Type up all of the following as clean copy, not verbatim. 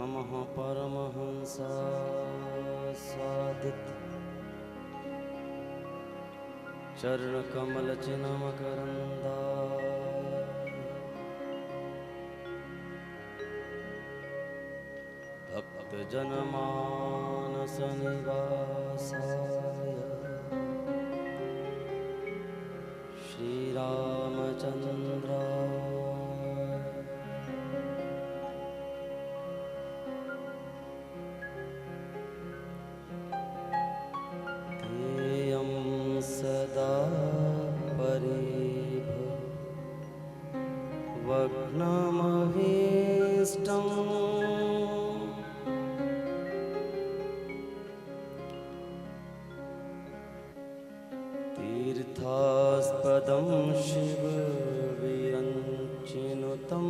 नमः परमहंसादित चरणकमलचिन्मकरन्दा भक्तजनमानसनिवासाय श्रीरामचन्द्राय तेयं सदा परिभवग्नमभीष्टम् तीर्थास्पदं शिवविरञ्चिनुतं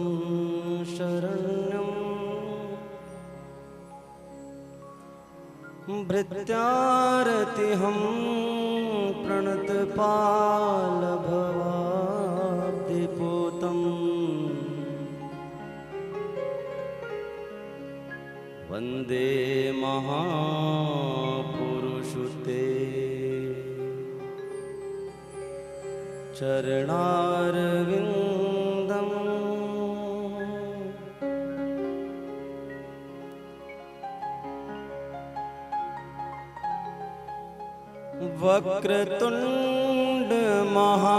शरण्यं भृत्यारतिहं प्रणतपालभवाब्धिपूतं वन्दे महापुरुषुते चरणारविन्दम् वक्रतुण्ड महाकाय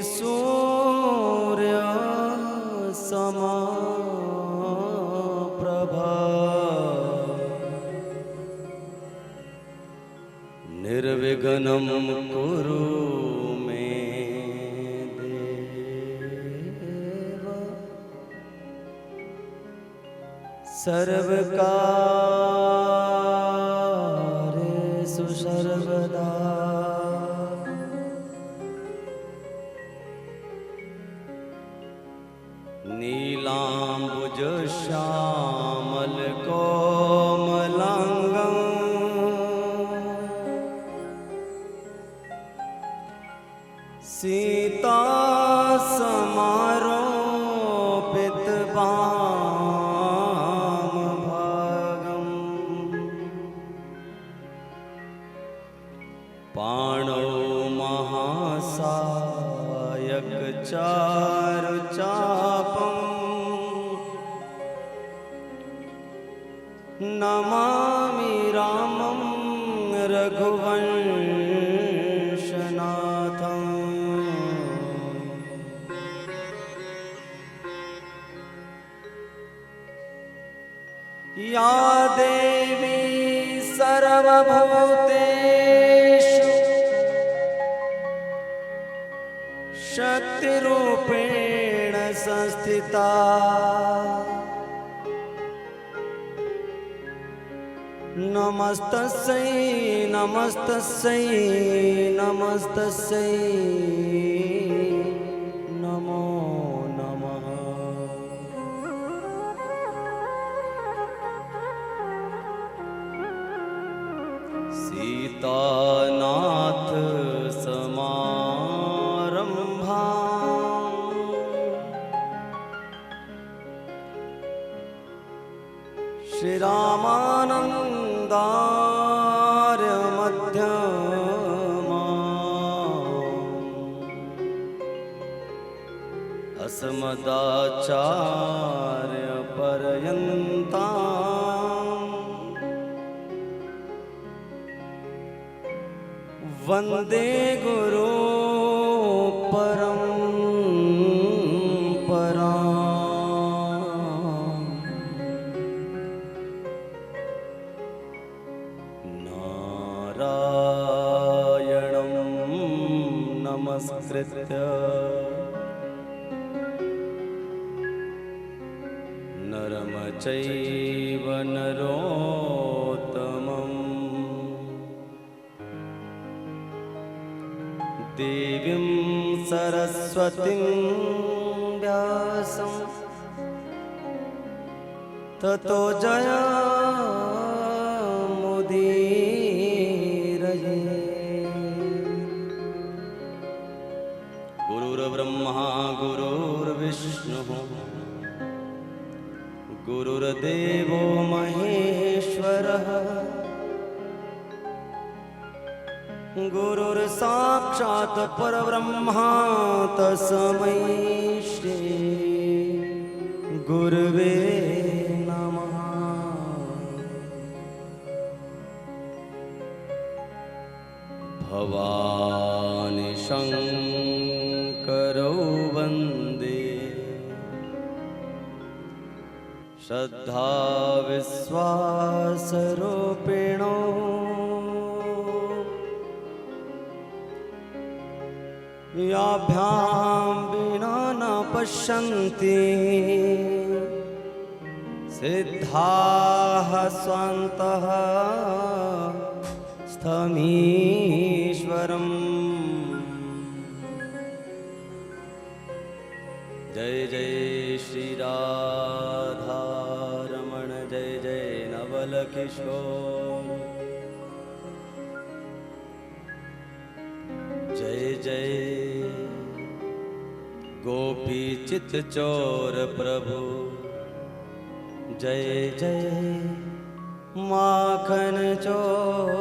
कोटिसूर्य समप्रभा निर्विघ्नं कुरु मे देव सर्वकार्येषु सर्वदा नीलाम्बुजश्यामलकोमलाङ्गं सीतासमारोपितवामभागं पाणौ महासायकचारुचापम् नमामि रामं रघुवंशनाथं या देवी सर्वभूतेषु शक्तिरूपेण संस्थिता नमस्तस्यै नमस्तस्यै नमस्तस्यै नमो नमः। सीतानाथ समारंभा श्रीरामानन्दार्य मध्यमा अस्मदाचार्य पर्यन्ता वन्दे गुरु परम्परा नारायणं नमस्कृत्य नरं चैव नरोत्तमं देवीं सरस्वतीं व्यासं ततो जयमुदीरये। गुरुर्विष्णुः गुरुर्देवो महेश्वरः गुरुर्साक्षात् परब्रह्मा तस्मै श्री गुरुवे नमः। भवानि शङ्करौ वन्दे श्रद्धा विश्वासरूपिणो याभ्यां विना न पश्यन्ति सिद्धाः स्वान्तः स्थमीश्वरम्। जय जय श्री राधा रमण जय जय नवल किशोर जय जय गोपी चित चोर प्रभु जय जय माखन चोर।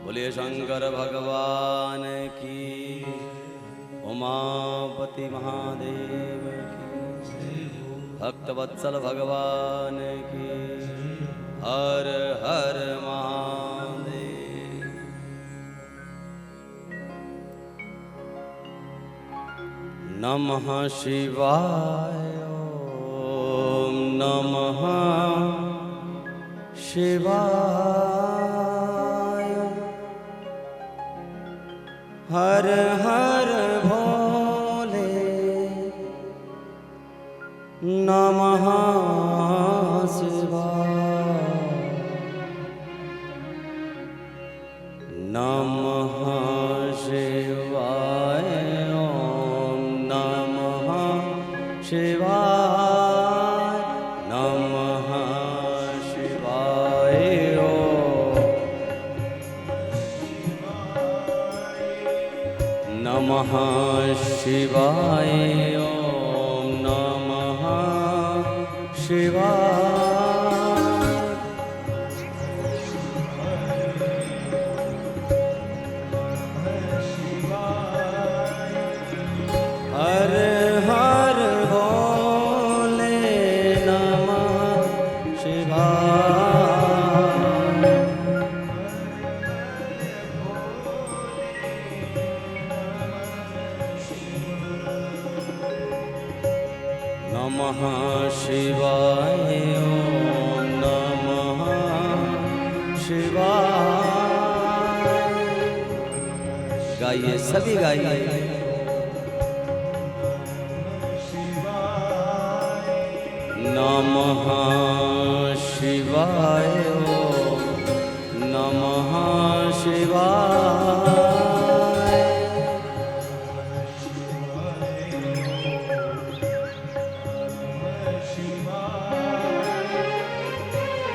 बोलिए शंकर भगवान की उमापति महादेव की भक्तवत्सल भगवान की हर हर महादेव। नमः शिवाय ओम नमः शिवाय हर हर भोले नमः शिवाय नमः शिवाय ओम नमः शिवाय नमः शिवाय ओम नमः शिवाय ओम नमः शिवाय हर हर भोले नमः शिवाय नमः शिवाय ओम नमः शिवाय। गाइए सभी गाइए नमः शिवाय ओम नमः शिवाय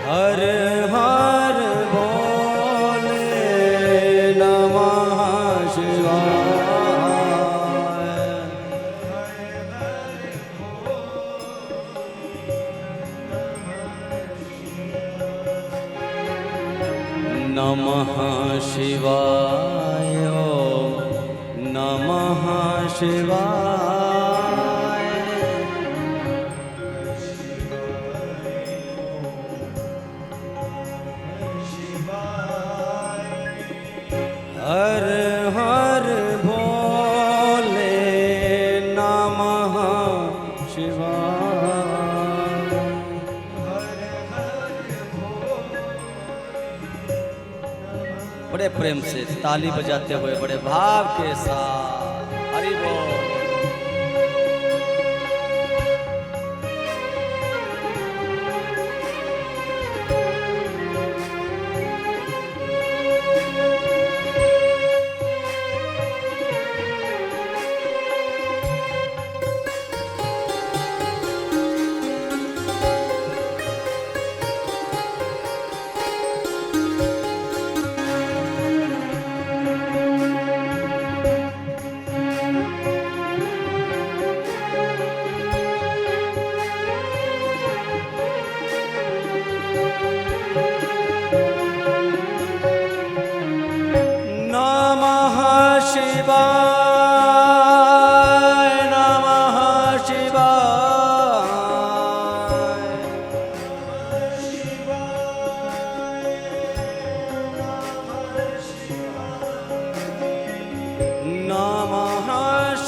हर हर भोले नमः शिवाय नमः शिवाय ओम नमः शिवाय हर हर भोले नमः शिवाय बड़े प्रेम से ताली बजाते हुए बड़े भाव के साथ हरि बोल।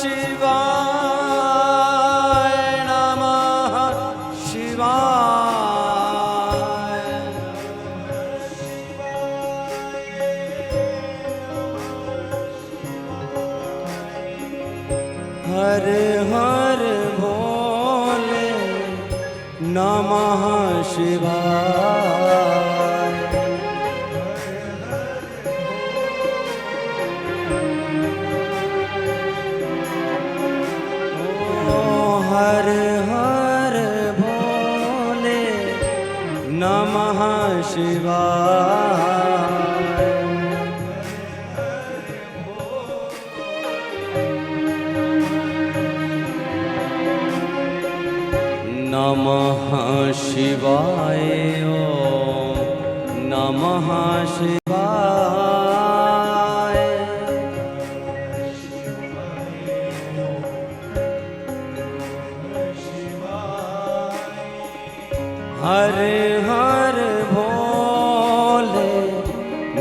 शिवाय नमः शिवाय। हर हर भोले नमः शिवाय। हर हर भोले नमः शिवाय। नमः शिवाय ओम नमः शिवाय। हर हर भोले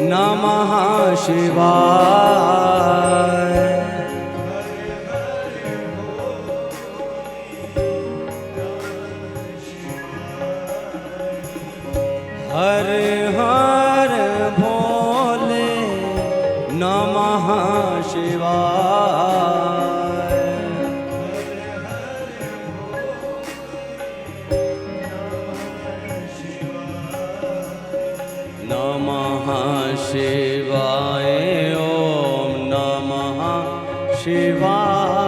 नमः शिवाय। हर हर भोले नमः शिवाय। नमः शिवाय ओम नमः शिवाय।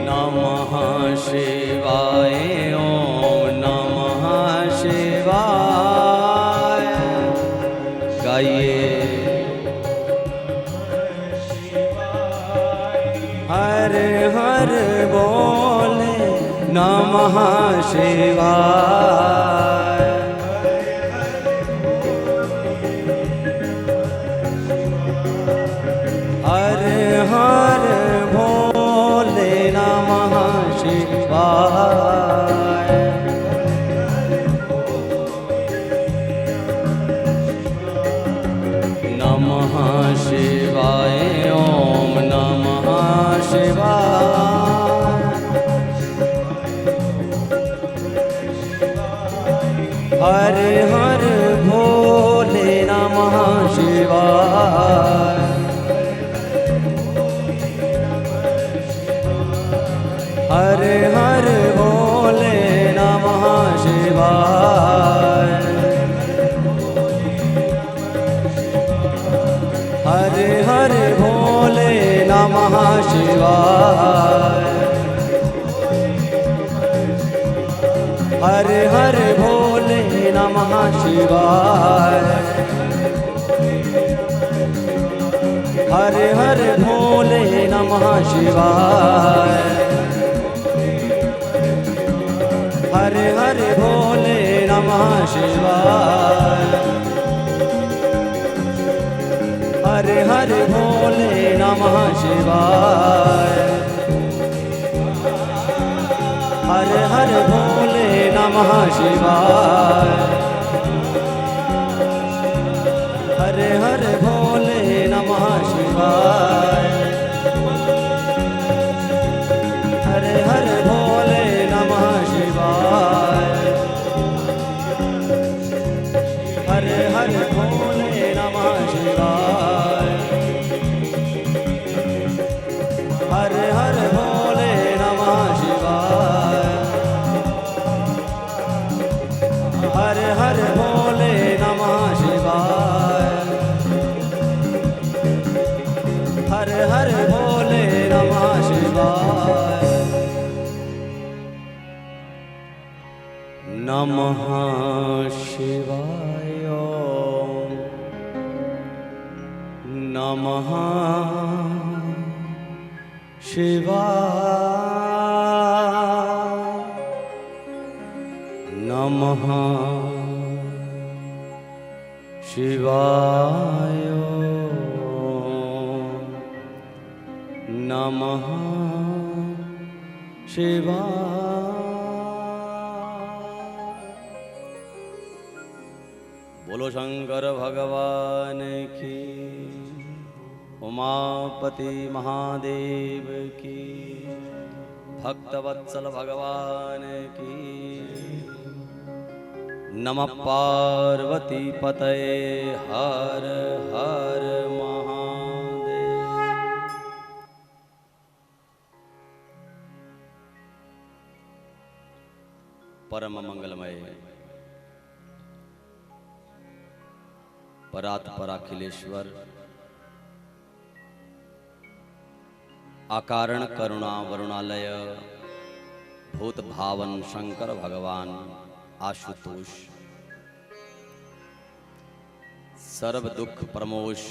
नमः शिवाय ओम नमः शिवाय। गाइए हर हर बोले नमः शिवाय। हर हर भोले नमः शिवाय। नमः शिवाय ओम नमः शिवाय। हर हर भोले नमः शिवाय। हर हर भोले नमः शिवाय। हर हर भोले नमः शिवाय। हर हर भोले नमः शिवाय। हर हर भोले नमः शिवाय। हर हर भोले नमः शिवाय। हर हर भोले नमः शिवाय। हर हर भोले नमः शिवाय। हर हर भोले नमः शिवाय। हर हर भोले नमः शिवाय। हर हर भोले नमः शिवाय। हर हर भोले नमः शिवाय। हर हर भोले नमः शिवाय। हर हर भोले नमः शिवाय। नमः शिवाय ओम नमः शिवाय। नमः शिवाय नमः शिवाय। बोलो शंकर भगवान की, उमापति महादेव की, भक्तवत्सल भगवान की। नमः पार्वती पतये हर हर महादेव। परम मंगलमय परात्पर अखिलेश्वर अकारण करुणा वरुणालय भूत भावन शंकर भगवान आशुतोष सर्व दुख प्रमोष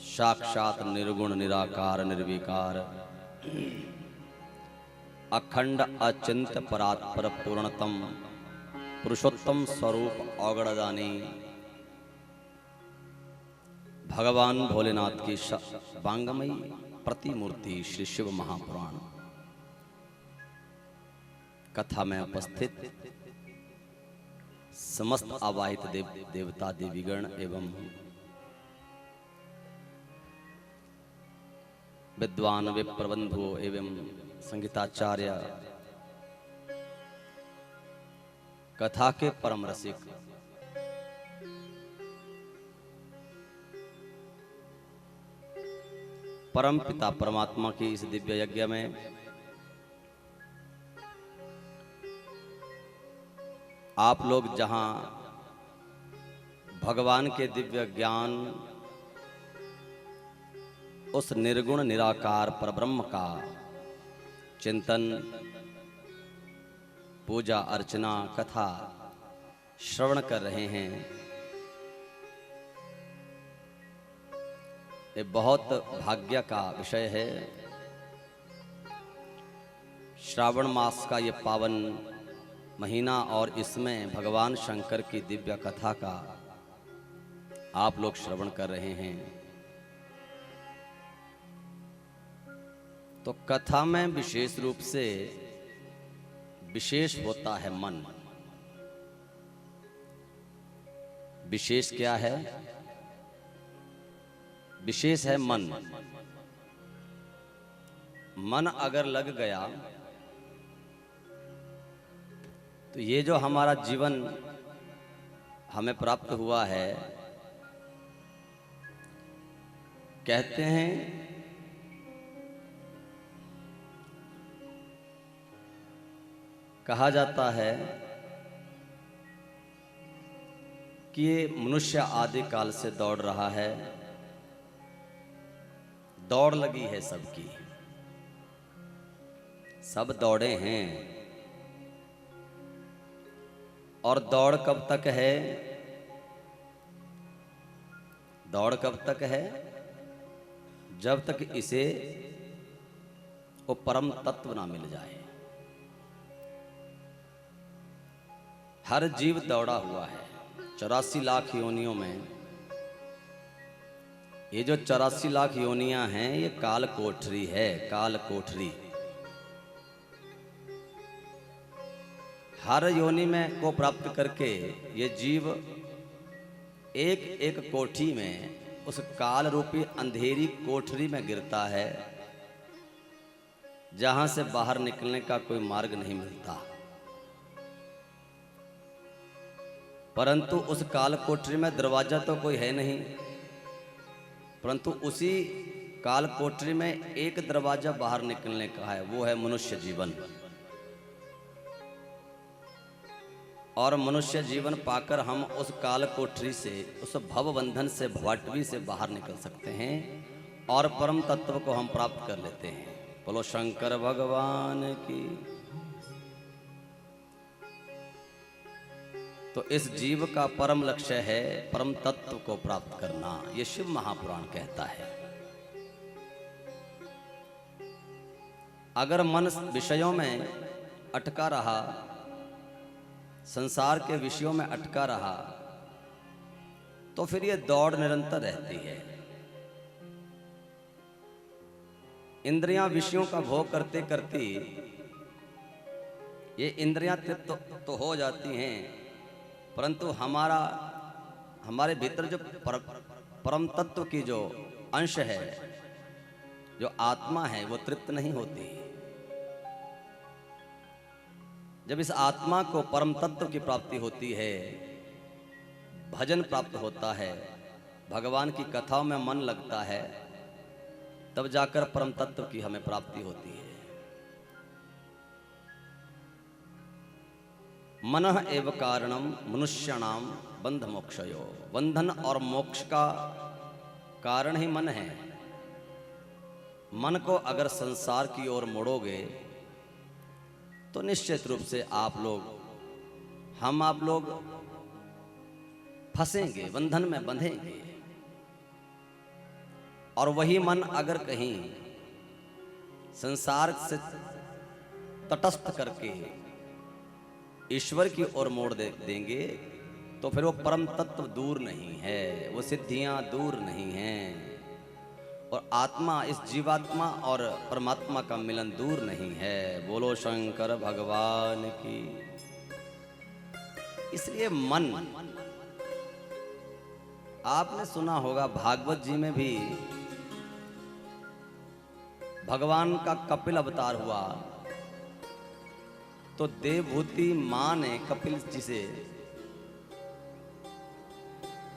साक्षात निर्गुण निराकार निर्विकार अखंड अचिंत परात्पर पूर्णतम पुरुषोत्तम स्वरूप औगड़दानी भगवान भोलेनाथ की वांगमयी प्रतिमूर्ति श्री शिव महापुराण कथा में उपस्थित समस्त आवाहित देवता देवीगण एवं विद्वान विप्रबंधु एवं संगीताचार्य कथा के परम रसिक परम पिता परमात्मा की इस दिव्य यज्ञ में आप लोग जहां भगवान के दिव्य ज्ञान उस निर्गुण निराकार परब्रह्म का चिंतन पूजा अर्चना कथा श्रवण कर रहे हैं, ये बहुत भाग्य का विषय है। श्रावण मास का ये पावन महीना और इसमें भगवान शंकर की दिव्य कथा का आप लोग श्रवण कर रहे हैं। तो कथा में विशेष रूप से विशेष होता है मन। विशेष क्या है? विशेष है मन। मन अगर लग गया तो ये जो हमारा जीवन हमें प्राप्त हुआ है, कहते हैं कहा जाता है कि ये मनुष्य आदि काल से दौड़ रहा है, दौड़ लगी है सबकी, सब दौड़े हैं। और दौड़ कब तक है? दौड़ कब तक है? जब तक इसे वो परम तत्व ना मिल जाए। हर जीव दौड़ा हुआ है 84 लाख योनियों में। ये जो 84 लाख योनियां हैं ये काल कोठरी है, काल कोठरी। हर योनि में को प्राप्त करके ये जीव एक एक कोठी में उस काल रूपी अंधेरी कोठरी में गिरता है, जहां से बाहर निकलने का कोई मार्ग नहीं मिलता। परंतु उस काल कोठरी में दरवाजा तो कोई है नहीं, परंतु उसी काल कोठरी में एक दरवाजा बाहर निकलने का है, वो है मनुष्य जीवन। और मनुष्य जीवन पाकर हम उस काल कोठरी से, उस भव बंधन से, भवाटवी से बाहर निकल सकते हैं और परम तत्व को हम प्राप्त कर लेते हैं। बोलो शंकर भगवान की। तो इस जीव का परम लक्ष्य है परम तत्व को प्राप्त करना, ये शिव महापुराण कहता है। अगर मन विषयों में अटका रहा, संसार के विषयों में अटका रहा, तो फिर ये दौड़ निरंतर रहती है। इंद्रियां विषयों का भोग करते करते ये इंद्रियां तृप्त तो हो जाती हैं, परंतु हमारा हमारे भीतर जो परम तत्व की जो अंश है, जो आत्मा है, वो तृप्त नहीं होती। जब इस आत्मा को परम तत्व की प्राप्ति होती है, भजन प्राप्त होता है, भगवान की कथाओं में मन लगता है, तब जाकर परम तत्व की हमें प्राप्ति होती है। मनः एव कारणम मनुष्याणाम बंध मोक्षयो। बंधन और मोक्ष का कारण ही मन है। मन को अगर संसार की ओर मोड़ोगे तो निश्चित रूप से आप लोग फंसेंगे, बंधन में बंधेंगे। और वही मन अगर कहीं संसार से तटस्थ करके ईश्वर की ओर मोड़ देंगे तो फिर वो परम तत्व दूर नहीं है, वो सिद्धियां दूर नहीं हैं, और आत्मा, इस जीवात्मा और परमात्मा का मिलन दूर नहीं है। बोलो शंकर भगवान की। इसलिए मन, आपने सुना होगा भागवत जी में भी भगवान का कपिल अवतार हुआ तो देवभूति मां ने कपिल जी से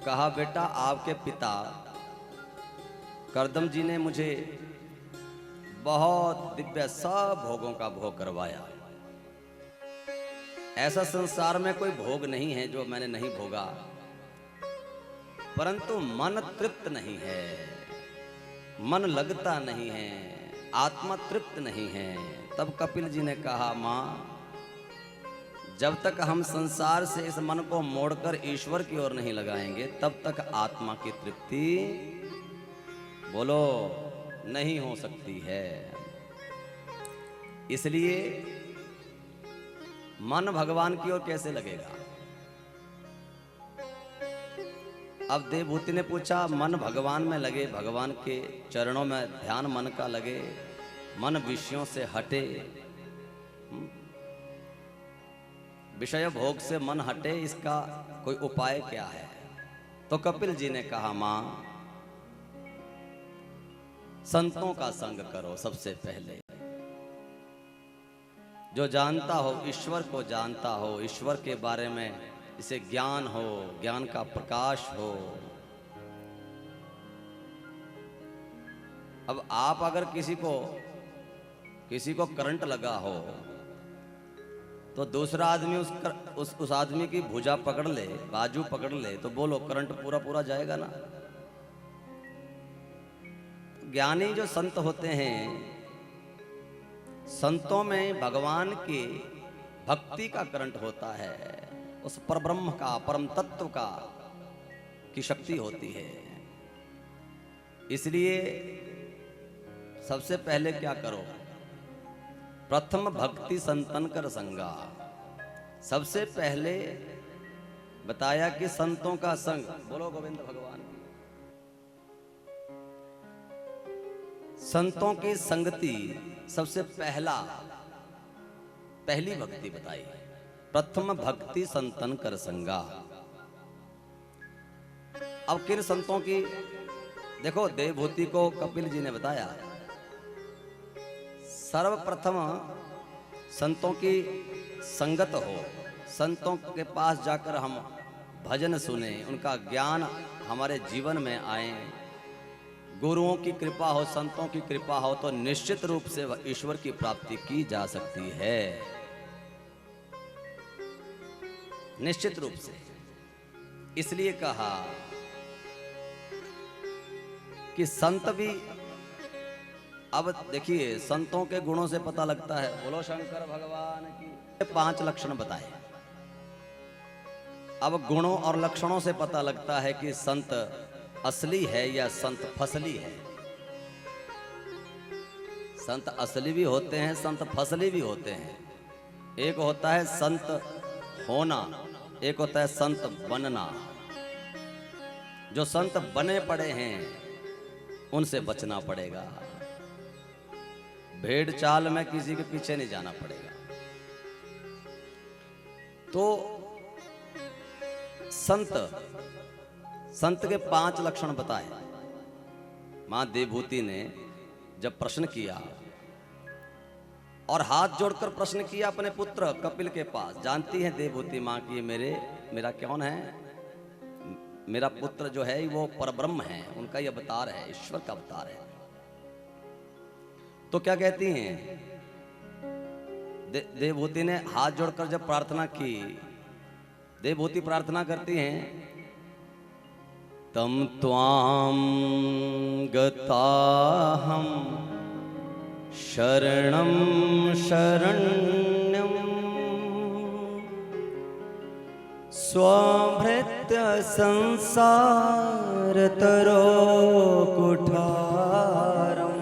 कहा, बेटा आपके पिता कर्दम जी ने मुझे बहुत दिव्य सब भोगों का भोग करवाया। ऐसा संसार में कोई भोग नहीं है जो मैंने नहीं भोगा, परंतु मन तृप्त नहीं है, मन लगता नहीं है, आत्मा तृप्त नहीं है। तब कपिल जी ने कहा, मां, जब तक हम संसार से इस मन को मोड़कर ईश्वर की ओर नहीं लगाएंगे, तब तक आत्मा की तृप्ति, बोलो, नहीं हो सकती है। इसलिए मन भगवान की ओर कैसे लगेगा? अब देवभूति ने पूछा, मन भगवान में लगे, भगवान के चरणों में ध्यान मन का लगे, मन विषयों से हटे, विषय भोग से मन हटे, इसका कोई उपाय क्या है? तो कपिल जी ने कहा, मां, संतों का संग करो। सबसे पहले जो जानता हो, ईश्वर को जानता हो, ईश्वर के बारे में इसे ज्ञान हो, ज्ञान का प्रकाश हो। अब आप अगर किसी को करंट लगा हो तो दूसरा आदमी उस आदमी की भुजा पकड़ ले, बाजू पकड़ ले, तो बोलो करंट पूरा जाएगा ना? ज्ञानी जो संत होते हैं, संतों में भगवान की भक्ति का करंट होता है, उस परब्रह्म का, परम तत्व का की शक्ति होती है। इसलिए सबसे पहले क्या करो? प्रथम भक्ति संतन कर संगा। सबसे पहले बताया कि संतों का संग। बोलो गोविंद भगवान। संतों की संगति सबसे पहली भक्ति बताई। प्रथम भक्ति संतन कर संगा। अब किन संतों की? देखो, देवभूति को कपिल जी ने बताया, सर्वप्रथम संतों की संगत हो, संतों के पास जाकर हम भजन सुने, उनका ज्ञान हमारे जीवन में आए, गुरुओं की कृपा हो, संतों की कृपा हो, तो निश्चित रूप से ईश्वर की प्राप्ति की जा सकती है। निश्चित रूप से। इसलिए कहा कि संत भी, अब देखिए, संतों के गुणों से पता लगता है। बोलो शंकर भगवान की। 5 लक्षण बताए। अब गुणों और लक्षणों से पता लगता है कि संत असली है या संत फसली है। संत असली भी होते हैं, संत फसली भी होते हैं। एक होता है संत होना, एक होता है संत बनना। जो संत बने पड़े हैं उनसे बचना पड़ेगा। भेड़ चाल में किसी के पीछे नहीं जाना पड़ेगा। तो संत संत के 5 लक्षण बताए। मां देवभूति ने जब प्रश्न किया और हाथ जोड़कर प्रश्न किया अपने पुत्र कपिल के पास, जानती है देवभूति मां की मेरा कौन है, मेरा पुत्र जो है वो परब्रह्म है, उनका ये अवतार है, ईश्वर का अवतार है। तो क्या कहती हैं देवभूति ने हाथ जोड़कर जब प्रार्थना की, देवभूति प्रार्थना करती हैं, तम त्वां गताहं शरणं शरण्यं स्वभृत्य संसार तरो कुठारम्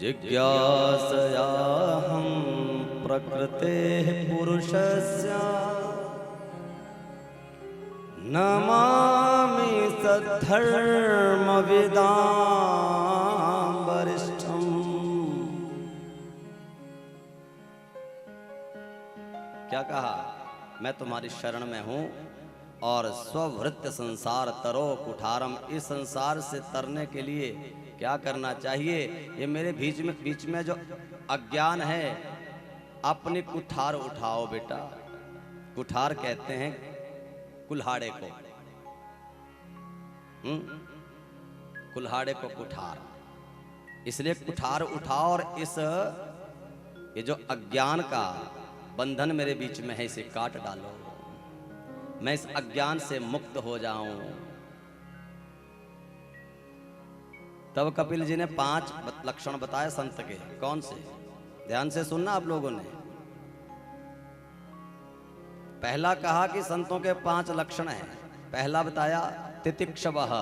जिज्ञासयाहं प्रकृतेः पुरुषस्य नमामि सद्धर्मविदां वरिष्ठम्। क्या कहा, मैं तुम्हारी शरण में हूं और स्वभृत्य संसार तरो कुठारम, इस संसार से तरने के लिए क्या करना चाहिए, ये मेरे बीच में जो अज्ञान है, अपनी कुठार उठाओ बेटा। कुठार कहते हैं कुल्हाड़े को, कुल्हाड़े को कुठार, इसलिए कुठार उठाओ और ये जो अज्ञान का बंधन मेरे बीच में है इसे काट डालो, मैं इस अज्ञान से मुक्त हो जाऊं। तब कपिल जी ने 5 लक्षण बताए संत के। कौन से, ध्यान से सुनना आप लोगों ने। पहला कहा कि संतों के 5 लक्षण हैं। पहला बताया तितिक्षवः,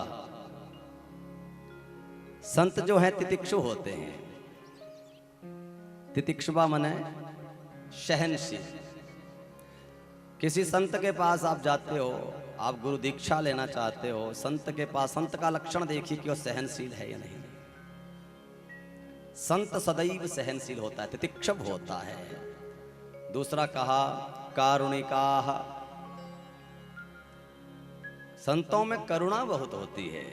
संत जो है तितिक्षु होते हैं। तितिक्षुवा माने सहनशील। किसी संत के पास आप जाते हो, आप गुरु दीक्षा लेना चाहते हो, संत के पास, संत का लक्षण देखिए कि वो सहनशील है या नहीं। संत सदैव सहनशील होता है, तितिक्षव होता है। दूसरा कहा कारुणिकाः, संतों में करुणा बहुत होती है,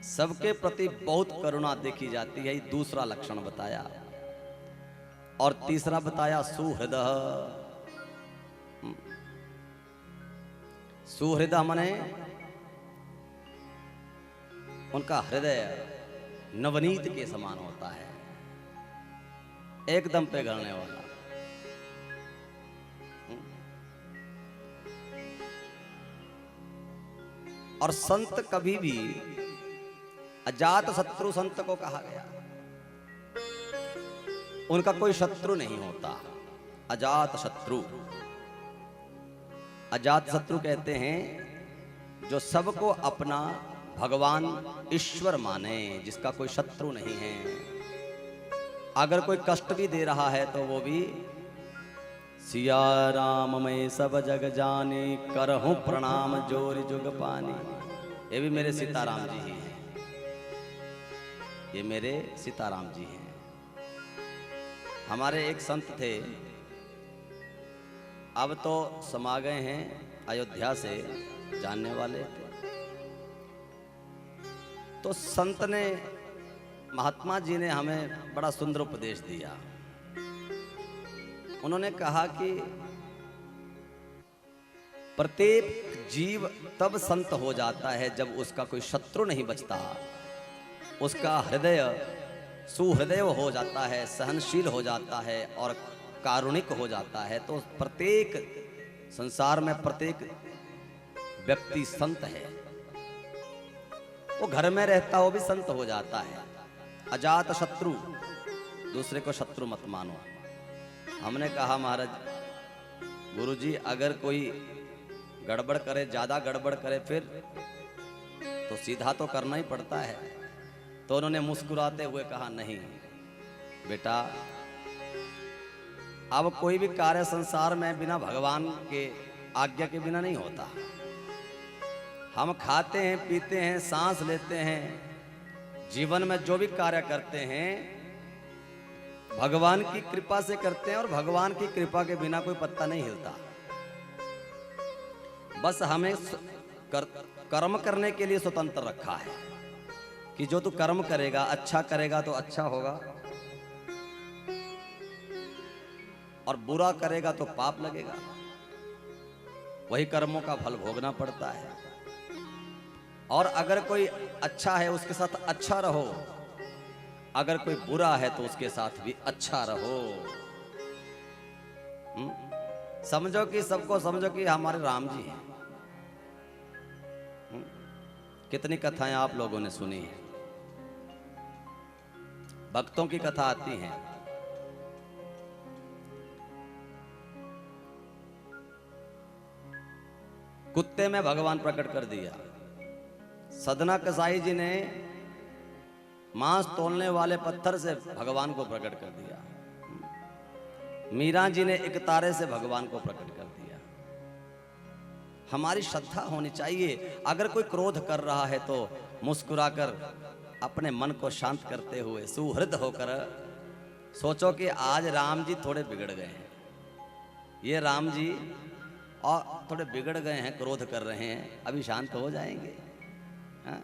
सबके प्रति बहुत करुणा देखी जाती है, दूसरा लक्षण बताया। और तीसरा बताया सुहृदः। सुहृदय माने उनका हृदय नवनीत के समान होता है, एकदम पिघलने वाला। और संत कभी भी अजात शत्रु संत को कहा गया, उनका कोई शत्रु नहीं होता। अजात शत्रु, अजात शत्रु कहते हैं जो सबको अपना भगवान ईश्वर माने, जिसका कोई शत्रु नहीं है। अगर कोई कष्ट भी दे रहा है तो वो भी सिया राम मैं सब जग जाने, करहूं प्रणाम जोर जुग पानी। ये भी मेरे सीताराम जी ही हैं, ये मेरे सीताराम जी हैं। हमारे एक संत थे, अब तो समा गए हैं, अयोध्या से जानने वाले थे। तो संत ने, महात्मा जी ने हमें बड़ा सुंदर उपदेश दिया। उन्होंने कहा कि प्रत्येक जीव तब संत हो जाता है जब उसका कोई शत्रु नहीं बचता, उसका हृदय सुहृदय हो जाता है, सहनशील हो जाता है और कारुणिक हो जाता है। तो प्रत्येक संसार में प्रत्येक व्यक्ति संत है। वो घर में रहता हो भी संत हो जाता है। अजात शत्रु, दूसरे को शत्रु मत मानो। हमने कहा महाराज गुरुजी अगर कोई गड़बड़ करे, ज्यादा गड़बड़ करे फिर तो सीधा तो करना ही पड़ता है। तो उन्होंने मुस्कुराते हुए कहा नहीं बेटा, अब कोई भी कार्य संसार में बिना भगवान के आज्ञा के बिना नहीं होता। हम खाते हैं, पीते हैं, सांस लेते हैं, जीवन में जो भी कार्य करते हैं भगवान की कृपा से करते हैं, और भगवान की कृपा के बिना कोई पत्ता नहीं हिलता। बस हमें कर्म करने के लिए स्वतंत्र रखा है कि जो तू कर्म करेगा, अच्छा करेगा तो अच्छा होगा, और बुरा करेगा तो पाप लगेगा। वही कर्मों का फल भोगना पड़ता है। और अगर कोई अच्छा है उसके साथ अच्छा रहो, अगर कोई बुरा है तो उसके साथ भी अच्छा रहो। समझो कि सबको समझो कि हमारे राम जी हैं। कितनी कथाएं आप लोगों ने सुनी हैं, भक्तों की कथा आती है। कुत्ते में भगवान प्रकट कर दिया। सदना कसाई जी ने मांस तोलने वाले पत्थर से भगवान को प्रकट कर दिया। मीरा जी ने एक तारे से भगवान को प्रकट कर दिया। हमारी श्रद्धा होनी चाहिए। अगर कोई क्रोध कर रहा है तो मुस्कुराकर अपने मन को शांत करते हुए सुहृद होकर सोचो कि आज राम जी थोड़े बिगड़ गए हैं, ये राम जी और थोड़े बिगड़ गए हैं, क्रोध कर रहे हैं, अभी शांत हो जाएंगे। हाँ?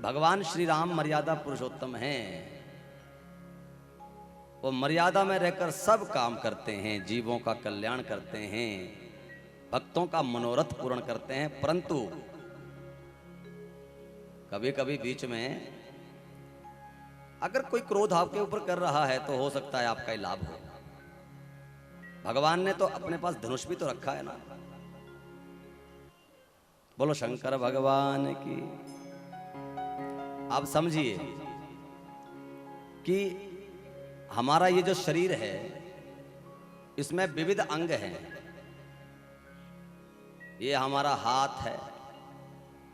भगवान श्री राम मर्यादा पुरुषोत्तम हैं। वो मर्यादा में रहकर सब काम करते हैं, जीवों का कल्याण करते हैं, भक्तों का मनोरथ पूर्ण करते हैं। परंतु कभी कभी बीच में अगर कोई क्रोध आपके ऊपर कर रहा है तो हो सकता है आपका ही लाभ हो। भगवान ने तो अपने पास धनुष भी तो रखा है ना। बोलो शंकर भगवान की। आप समझिए कि हमारा ये जो शरीर है इसमें विविध अंग हैं। ये हमारा हाथ है,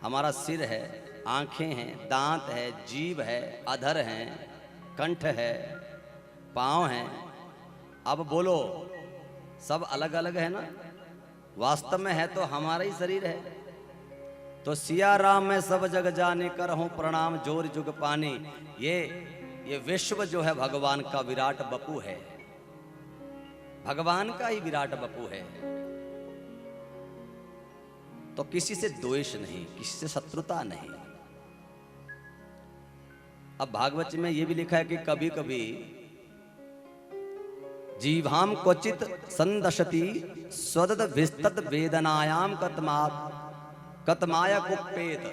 हमारा सिर है, आंखें हैं, दांत है, जीभ है, अधर हैं, कंठ है, पांव हैं। अब बोलो सब अलग अलग है ना, वास्तव में है तो हमारा ही शरीर है। तो सिया राम में सब जग जाने कर हूं प्रणाम जोर जुग पानी। ये विश्व जो है भगवान का विराट बपू है, भगवान का ही विराट बपू है। तो किसी से द्वेष नहीं, किसी से शत्रुता नहीं। अब भागवत में यह भी लिखा है कि कभी कभी जीवाम क्वचित संदशति स्वदत विस्तत वेदनायाम कतमाया कुपेत।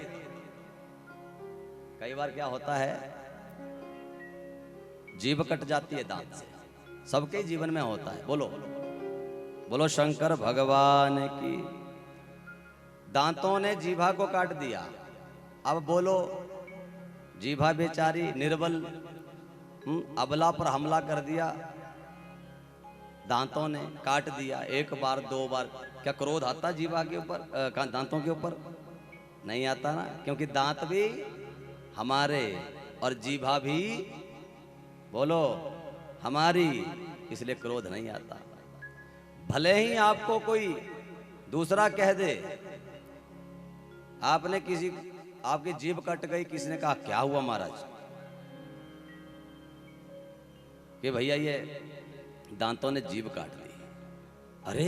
कई बार क्या होता है, जीभ कट जाती है दांत से, सबके जीवन में होता है। बोलो बोलो शंकर भगवान की। दांतों ने जीभा को काट दिया। अब बोलो जीभा बेचारी निर्बल अबला पर हमला कर दिया, दांतों ने काट दिया। एक बार दो बार क्या क्रोध आता जीभा के ऊपर, दांतों के ऊपर? नहीं आता ना, क्योंकि दांत भी हमारे और जीभा भी बोलो हमारी, इसलिए क्रोध नहीं आता। भले ही आपको कोई दूसरा कह दे, आपने किसी आपकी जीभ कट गई, किसी ने कहा क्या हुआ महाराज, कि भैया ये दांतों ने जीभ काट ली। अरे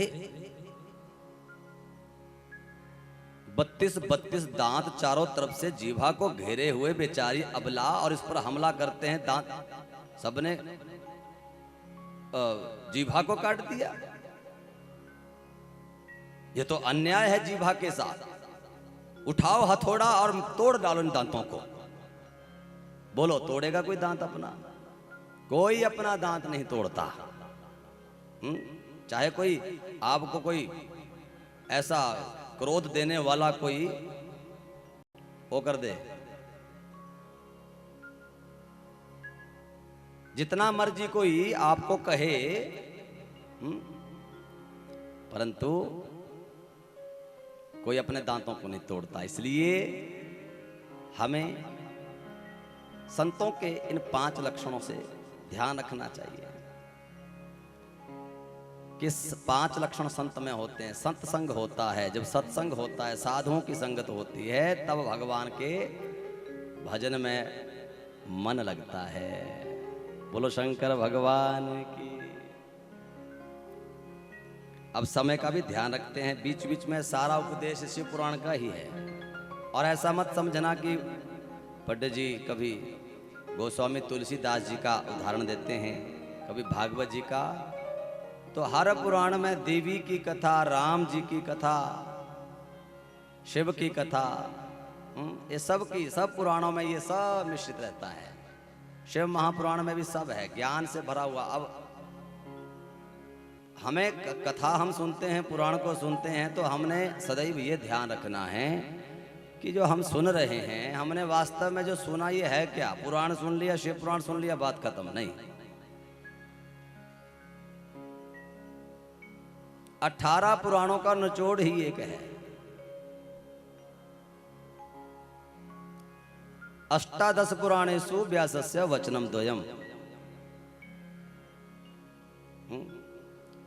32 दांत चारों तरफ से जीभा को घेरे हुए बेचारी अबला, और इस पर हमला करते हैं। दांत सबने जीभा को काट दिया। ये तो अन्याय है जीभा के साथ। उठाओ हथौड़ा और तोड़ डालो इन दांतों को। बोलो तोड़ेगा कोई दांत अपना? कोई अपना दांत नहीं तोड़ता। चाहे कोई आपको कोई ऐसा क्रोध देने वाला कोई वो कर दे, जितना मर्जी कोई आपको कहे, परंतु कोई अपने दांतों को नहीं तोड़ता। इसलिए हमें संतों के इन 5 लक्षणों से ध्यान रखना चाहिए कि 5 लक्षण संत में होते हैं। संत संग होता है, जब सत्संग होता है, साधुओं की संगत होती है, तब भगवान के भजन में मन लगता है। बोलो शंकर भगवान की। अब समय का भी ध्यान रखते हैं, बीच बीच में सारा उपदेश शिव पुराण का ही है। और ऐसा मत समझना कि पंडित जी कभी गोस्वामी तुलसीदास जी का उदाहरण देते हैं, कभी भागवत जी का। तो हर पुराण में देवी की कथा, राम जी की कथा, शिव की कथा, ये सब पुराणों में ये सब मिश्रित रहता है। शिव महापुराण में भी सब है, ज्ञान से भरा हुआ। अब हमें कथा हम सुनते हैं, पुराण को सुनते हैं, तो हमने सदैव ये ध्यान रखना है कि जो हम सुन रहे हैं, हमने वास्तव में जो सुना ये है क्या? पुराण सुन लिया, शिव पुराण सुन लिया, बात खत्म नहीं। 18 पुराणों का निचोड़ ही एक है। अष्टादश पुराणेषु व्यासस्य वचनम द्वयम्।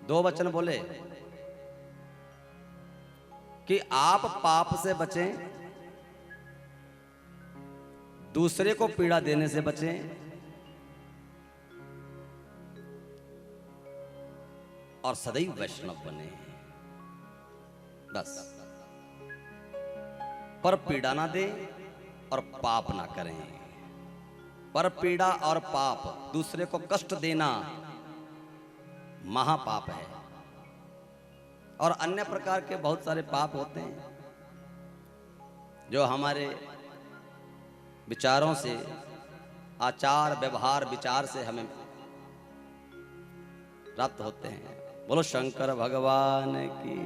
2 वचन बोले कि आप पाप से बचें, दूसरे को पीड़ा देने से बचें, और सदैव वैष्णव बने। बस पर पीड़ा ना दे और पाप ना करें। पर पीड़ा और पाप, दूसरे को कष्ट देना महापाप है। और अन्य प्रकार के बहुत सारे पाप होते हैं जो हमारे विचारों से, आचार व्यवहार विचार से हमें प्राप्त होते हैं। बोलो शंकर भगवान की।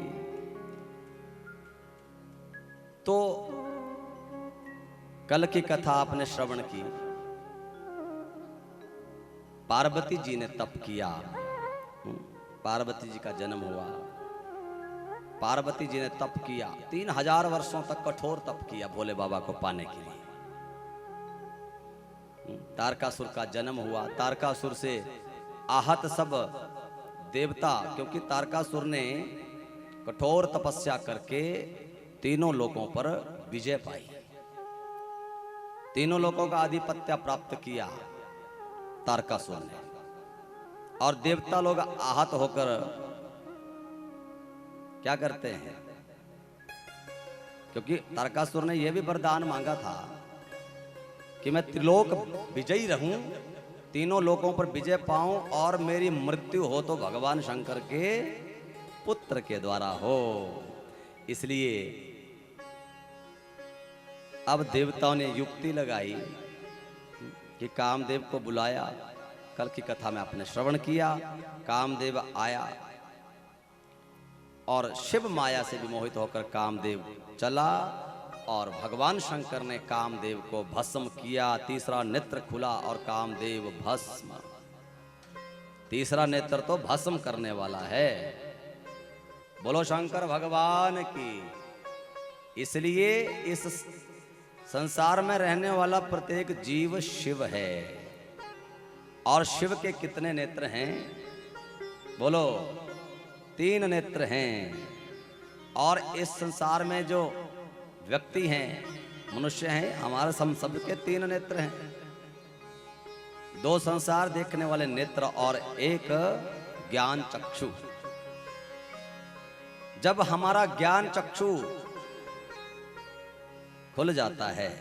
तो कल की कथा आपने श्रवण की, पार्वती जी ने तप किया। पार्वती जी का जन्म हुआ, पार्वती जी ने तप किया, 3000 वर्षों तक कठोर तप किया भोले बाबा को पाने के लिए। तारकासुर का जन्म हुआ, तारकासुर से आहत सब देवता, क्योंकि तारकासुर ने कठोर तपस्या करके तीनों लोकों पर विजय पाई, तीनों लोकों का आधिपत्य प्राप्त किया तारकासुर ने। और देवता लोग आहत होकर क्या करते हैं? क्योंकि तारकासुर ने यह भी वरदान मांगा था कि मैं त्रिलोक विजयी रहूं, तीनों लोकों पर विजय पाऊं, और मेरी मृत्यु हो तो भगवान शंकर के पुत्र के द्वारा हो। इसलिए अब देवताओं ने युक्ति लगाई कि कामदेव को बुलाया। कल की कथा में आपने श्रवण किया, कामदेव आया और शिव माया से विमोहित होकर कामदेव चला, और भगवान शंकर ने कामदेव को भस्म किया। तीसरा नेत्र खुला और कामदेव भस्म। तीसरा नेत्र तो भस्म करने वाला है। बोलो शंकर भगवान की। इसलिए इस संसार में रहने वाला प्रत्येक जीव शिव है। और शिव के कितने नेत्र हैं? बोलो 3 नेत्र हैं। और इस संसार में जो व्यक्ति हैं, मनुष्य हैं, हमारे सबके 3 नेत्र हैं। 2 संसार देखने वाले नेत्र और 1 ज्ञान चक्षु। जब हमारा ज्ञान चक्षु खुल जाता है,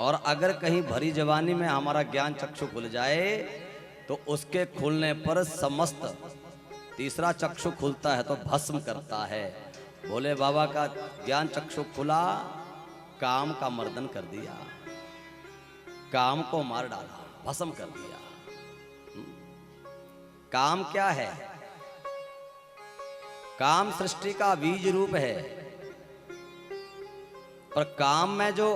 और अगर कहीं भरी जवानी में हमारा ज्ञान चक्षु खुल जाए, तो उसके खुलने पर समस्त, तीसरा चक्षु खुलता है तो भस्म करता है। भोले बाबा का ज्ञान चक्षु खुला, काम का मर्दन कर दिया, काम को मार डाला, भस्म कर दिया। काम क्या है? काम सृष्टि का बीज रूप है, पर काम में जो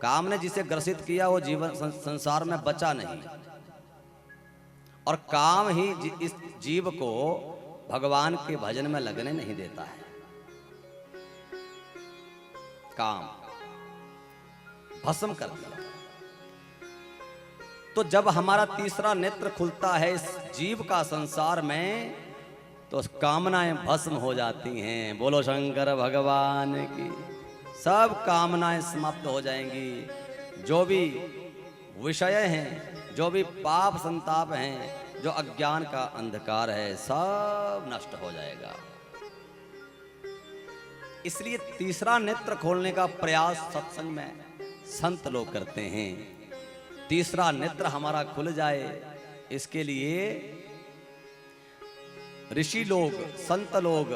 काम ने जिसे ग्रसित किया वो जीवन संसार में बचा नहीं। और काम ही इस जीव को भगवान के भजन में लगने नहीं देता है। काम भस्म कर दिया। तो जब हमारा तीसरा नेत्र खुलता है इस जीव का संसार में, तो कामनाएं भस्म हो जाती हैं। बोलो शंकर भगवान की। सब कामनाएं समाप्त हो जाएंगी। जो भी विषय हैं, जो भी पाप संताप हैं, जो अज्ञान का अंधकार है सब नष्ट हो जाएगा। इसलिए तीसरा नेत्र खोलने का प्रयास सत्संग में संत लोग करते हैं। तीसरा नेत्र हमारा खुल जाए, इसके लिए ऋषि लोग, संत लोग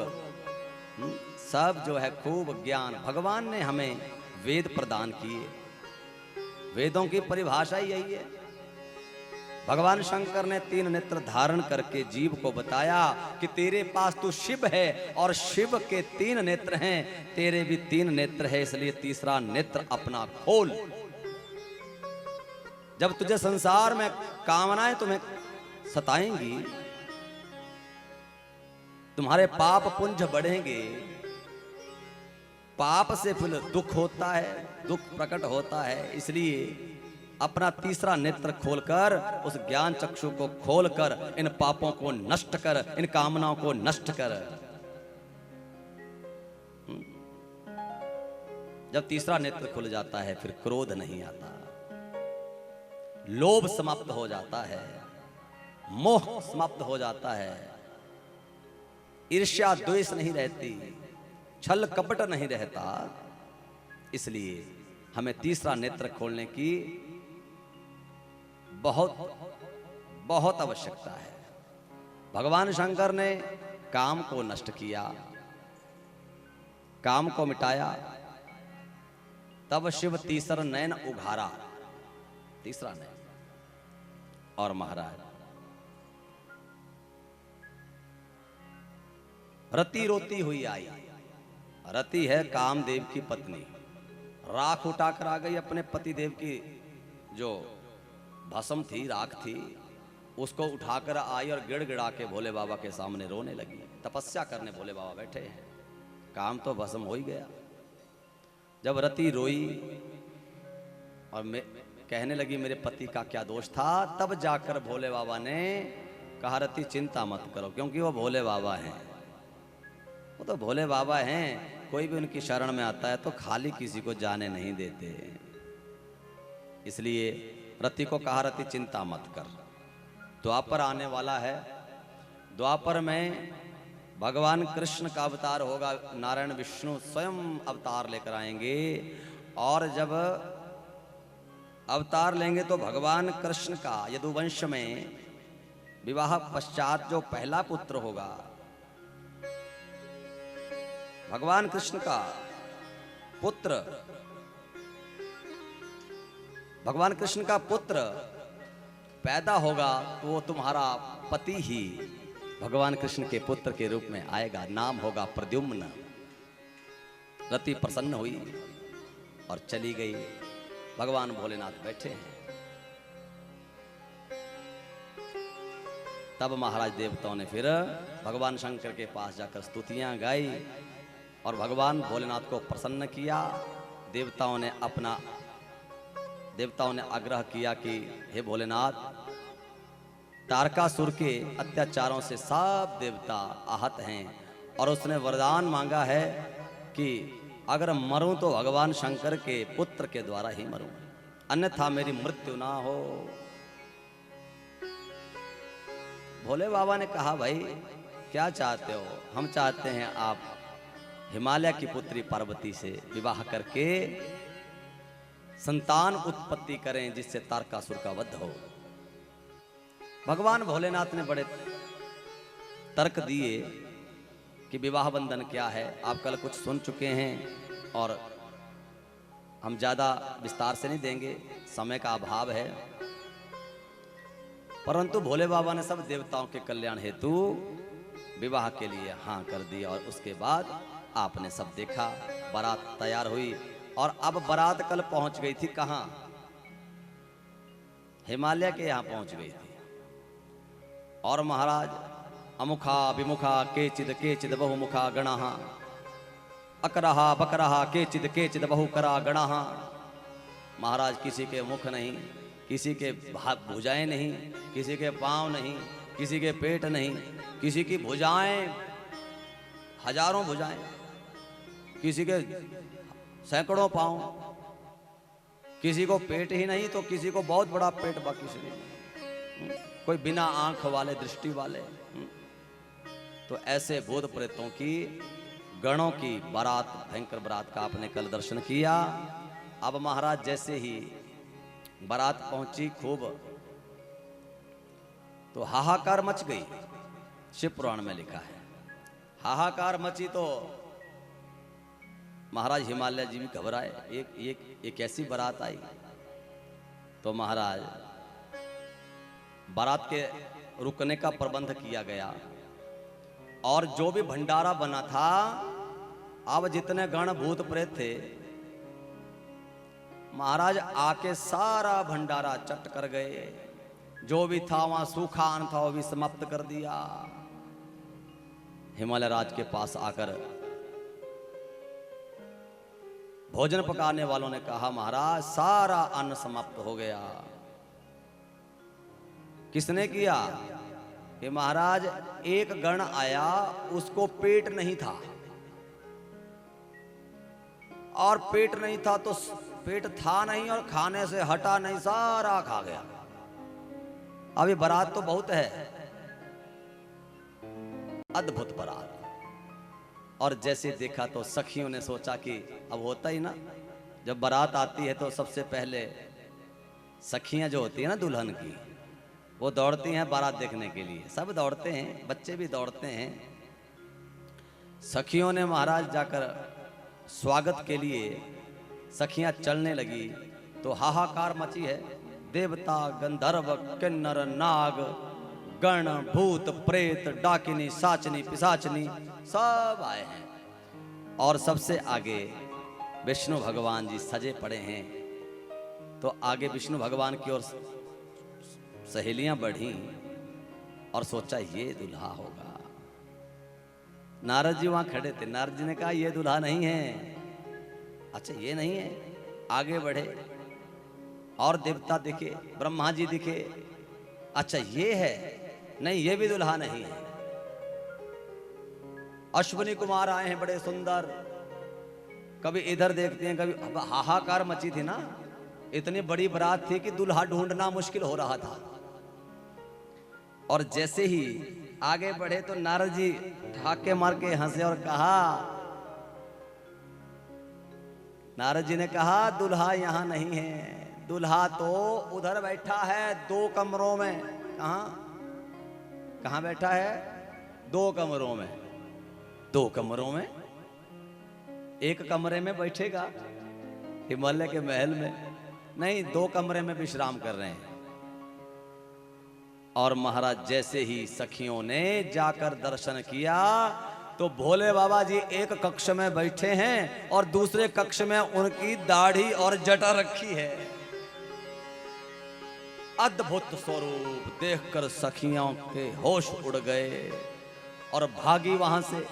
सब जो है खूब ज्ञान, भगवान ने हमें वेद प्रदान किए। वेदों की परिभाषा ही यही है। भगवान शंकर ने 3 नेत्र धारण करके जीव को बताया कि तेरे पास तो शिव है और शिव के 3 नेत्र हैं, तेरे भी 3 नेत्र है, इसलिए तीसरा नेत्र अपना खोल। जब तुझे संसार में कामनाएं तुम्हें सताएंगी, तुम्हारे पाप पुंज बढ़ेंगे, पाप से फिर दुख होता है, दुख प्रकट होता है। इसलिए अपना तीसरा नेत्र खोलकर, उस ज्ञान चक्षु को खोलकर इन पापों को नष्ट कर, इन कामनाओं को नष्ट कर। जब तीसरा नेत्र खुल जाता है फिर क्रोध नहीं आता, लोभ समाप्त हो जाता है, मोह समाप्त हो जाता है, ईर्ष्या द्वेष नहीं रहती, छल कपट नहीं रहता। इसलिए हमें तीसरा नेत्र खोलने की बहुत बहुत आवश्यकता है। भगवान शंकर ने काम को नष्ट किया, काम को मिटाया, तब शिव तीसरा नयन उघारा, तीसरा नयन। और महाराज रति रोती हुई आई। रति है कामदेव की पत्नी, राख उठाकर आ गई अपने पति देव की, जो भस्म थी, राख थी, उसको उठाकर आई और गिड़गिड़ा के भोले बाबा के सामने रोने लगी। तपस्या करने भोले बाबा बैठे हैं, काम तो भस्म हो ही गया। जब रति रोई और कहने लगी मेरे पति का क्या दोष था, तब जाकर भोले बाबा ने कहा रति चिंता मत करो, क्योंकि वो भोले बाबा हैं, वो तो भोले बाबा हैं, कोई भी उनकी शरण में आता है तो खाली किसी को जाने नहीं देते। इसलिए रति को कहा रति चिंता मत कर, द्वापर आने वाला है, द्वापर में भगवान कृष्ण का अवतार होगा, नारायण विष्णु स्वयं अवतार लेकर आएंगे। और जब अवतार लेंगे तो भगवान कृष्ण का यदुवंश में विवाह पश्चात जो पहला पुत्र होगा, भगवान कृष्ण का पुत्र, भगवान कृष्ण का पुत्र पैदा होगा तो वो तुम्हारा पति ही भगवान कृष्ण के पुत्र के रूप में आएगा, नाम होगा प्रद्युम्न। रति प्रसन्न हुई और चली गई। भगवान भोलेनाथ बैठे हैं। तब महाराज देवताओं ने फिर भगवान शंकर के पास जाकर स्तुतियां गाई और भगवान भोलेनाथ को प्रसन्न किया। देवताओं ने आग्रह किया कि हे भोलेनाथ, तारकासुर के अत्याचारों से सब देवता आहत हैं और उसने वरदान मांगा है कि अगर मरूं तो भगवान शंकर के पुत्र के द्वारा ही मरूं, अन्यथा मेरी मृत्यु ना हो। भोले बाबा ने कहा भाई क्या चाहते हो? हम चाहते हैं आप हिमालय की पुत्री पार्वती से विवाह करके संतान उत्पत्ति करें जिससे तारकासुर का वध हो। भगवान भोलेनाथ ने बड़े तर्क दिए कि विवाह बंधन क्या है, आप कल कुछ सुन चुके हैं और हम ज़्यादा विस्तार से नहीं देंगे, समय का अभाव है। परंतु भोले बाबा ने सब देवताओं के कल्याण हेतु विवाह के लिए हाँ कर दिया। और उसके बाद आपने सब देखा, बारात तैयार हुई और अब बारात कल पहुंच गई थी कहाँ? हिमालय के यहाँ पहुंच गई थी। और महाराज अमुखा विमुखा केचिद बहुमुखा गणाः अकरहा बकरहा केचिद बहुकरा गणाः। महाराज किसी के मुख नहीं, किसी के भुजाएं नहीं, किसी के पांव नहीं, किसी के पेट नहीं, किसी की भुजाएं हजारों भुजाएं, किसी के सैकड़ों पांव, किसी को पेट ही नहीं तो किसी को बहुत बड़ा पेट, बाकी से नहीं। कोई बिना आंख वाले, दृष्टि वाले। तो ऐसे भूत प्रेतों की गणों की बारात, भयंकर बारात का आपने कल दर्शन किया। अब महाराज जैसे ही बारात पहुंची खूब, तो हाहाकार मच गई। शिव पुराण में लिखा है हाहाकार मची तो महाराज हिमालय जी भी घबराए। एक ऐसी बारात आई तो महाराज बारात के रुकने का प्रबंध किया गया, और जो भी भंडारा बना था, अब जितने गण भूत प्रेत थे महाराज आके सारा भंडारा चट कर गए। जो भी था वहां सूखा अन्न था वो भी समाप्त कर दिया। हिमालय राज के पास आकर भोजन पकाने वालों ने कहा महाराज सारा अन्न समाप्त हो गया। किसने किया? कि महाराज एक गण आया, उसको पेट नहीं था, और पेट नहीं था तो पेट था नहीं और खाने से हटा नहीं, सारा खा गया। अभी बारात तो बहुत है, अद्भुत बारात। और जैसे देखा तो सखियों ने सोचा कि अब होता ही ना, जब बारात आती है तो सबसे पहले सखियां जो होती है ना दुल्हन की, वो दौड़ती हैं बारात देखने के लिए। सब दौड़ते हैं, बच्चे भी दौड़ते हैं। सखियों ने महाराज जाकर स्वागत के लिए सखियां चलने लगी तो हाहाकार मची है। देवता, गंधर्व, किन्नर, नाग, गण, भूत, प्रेत, डाकिनी, साचनी, पिशाचनी सब आए हैं। और सबसे आगे विष्णु भगवान जी सजे पड़े हैं। तो आगे विष्णु भगवान की ओर सहेलियां बढ़ी और सोचा ये दूल्हा होगा। नारद जी वहां खड़े थे। नारद जी ने कहा ये दूल्हा नहीं है। अच्छा ये नहीं है। आगे बढ़े और देवता दिखे, ब्रह्मा जी दिखे। अच्छा ये है, नहीं ये भी दूल्हा नहीं है। अश्विनी कुमार आए हैं बड़े सुंदर। कभी इधर देखते हैं, कभी हाहाकार मची थी ना, इतनी बड़ी बारात थी कि दूल्हा ढूंढना मुश्किल हो रहा था। और जैसे ही आगे बढ़े तो नारद जी ठाके मार के हंसे और कहा, नारद जी ने कहा दूल्हा यहां नहीं है, दूल्हा तो उधर बैठा है 2 कमरों में। कहां बैठा है? 2 कमरों में। 2 कमरों में? एक कमरे में बैठेगा हिमालय के महल में? नहीं, 2 कमरे में विश्राम कर रहे हैं। और महाराज जैसे ही सखियों ने जाकर दर्शन किया तो भोले बाबा जी एक कक्ष में बैठे हैं और दूसरे कक्ष में उनकी दाढ़ी और जटा रखी है। अद्भुत स्वरूप देखकर सखियों के होश उड़ गए और भागी वहां से।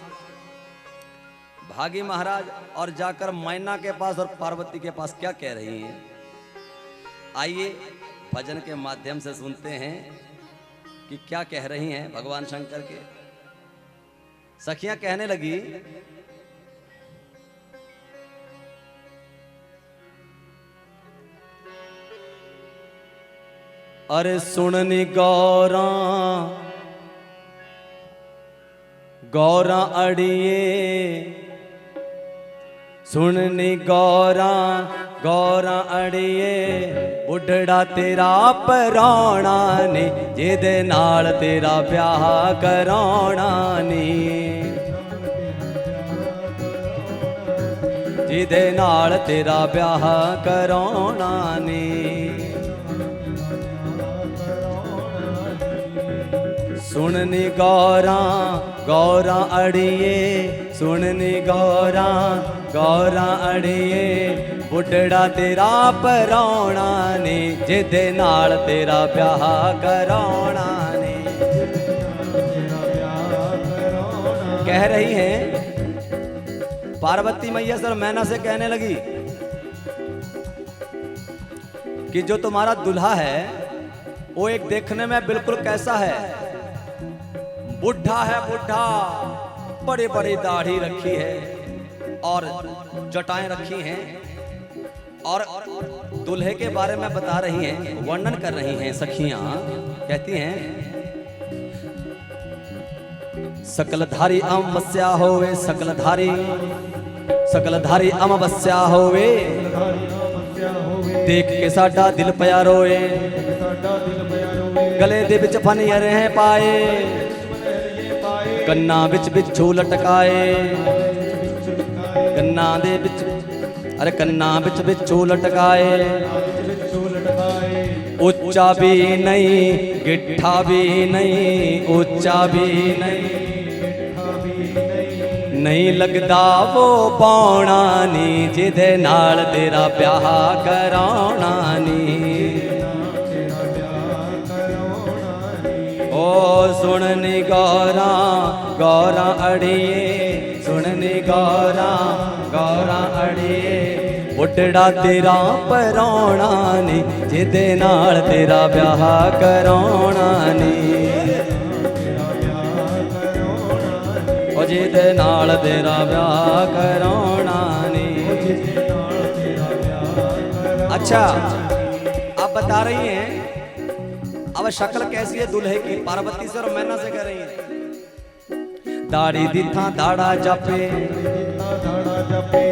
भागी महाराज और जाकर मैना के पास और पार्वती के पास क्या कह रही हैं, आइए भजन के माध्यम से सुनते हैं कि क्या कह रही हैं भगवान शंकर के। सखियां कहने लगी, अरे सुननी गौरा गौरा अड़िए, सुननी गौरा गौरा अड़िए, बुढ़ड़ा तेरा पराणा ने, जिदे नाल तेरा ब्याह कराना नी, जिदे नाल तेरा ब्याह कराना नी। सुननी गौरा गौरा अड़िए, सुननी गौरा गौरा अड़िए, बुढ़ड़ा तेरा पराणा ने, जिदे नाल तेरा ब्याह कराना ने। कह रही हैं पार्वती मैया सर मैना से कहने लगी कि जो तुम्हारा दूल्हा है वो एक देखने में बिल्कुल कैसा है, बुढ़ा है, बुढ़ा, बड़ी बड़ी दाढ़ी रखी है और जटाएं रखी हैं, और दूल्हे के बारे में बता रही हैं, वर्णन कर रही हैं सखियां कहती हैं सकलधारी अमावस्या होवे, सकलधारी अमावस्या होवे, देख के साडा दिल पिया रोए, गले दे विच फनियर है पाए, कन्ना विच बिच्छू लटकाए, कन्ना दे विच अरे कन्ना विच बिच्छू लटकाए, ऊंचा भी नहीं गिट्ठा भी नहीं, ऊंचा भी नहीं लगदा वो पाउणा नी, जिदे नाल तेरा ब्याह कराउणा नी। ओ सुननी गौरा गौरा अड़िए, सुननी गौरा गौरा अड़िए, उडड़ा तेरा पराउणा नी, जिदे नाल तेरा ब्याह कराउणा नी, ओ जिदे नाल तेरा ब्याह कराउणा नी। अच्छा आप बता रही हैं अब शक्ल कैसी है दूल्हे की, पार्वती से और मैना से कह रही है। दाढ़ी दिथा दाड़ा जापे,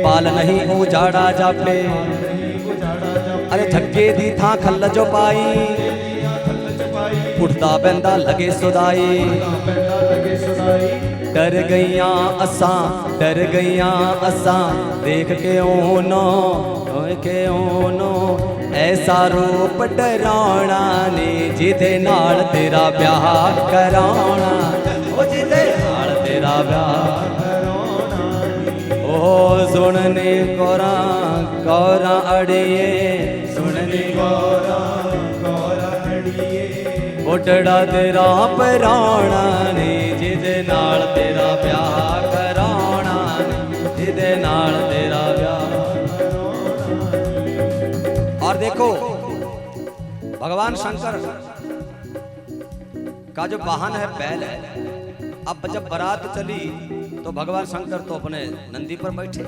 बाल नहीं उजाड़ा जापे, अरे थके दी था खल जो पाई, उठता बंदा लगे सुदाई, डर गईयां असां देख के ओनो ऐसा रूप डराउणा नी, जिदे नाल तेरा ब्याह कराउणा, ओ जिदे नाल तेरा ब्याह कराउणा। ओ सुननी गौरा गौरा अड़िए, सुननी गौरा गौरा अड़िए, उडड़ा तेरा पराउणा नी, जिदे नाल तेरा ब्याह कराउणा नी, जिदे नाल तेरा ब्याह। और देखो भगवान शंकर का जो वाहन है बैल है। अब जब बारात चली तो भगवान शंकर तो अपने नंदी पर बैठे,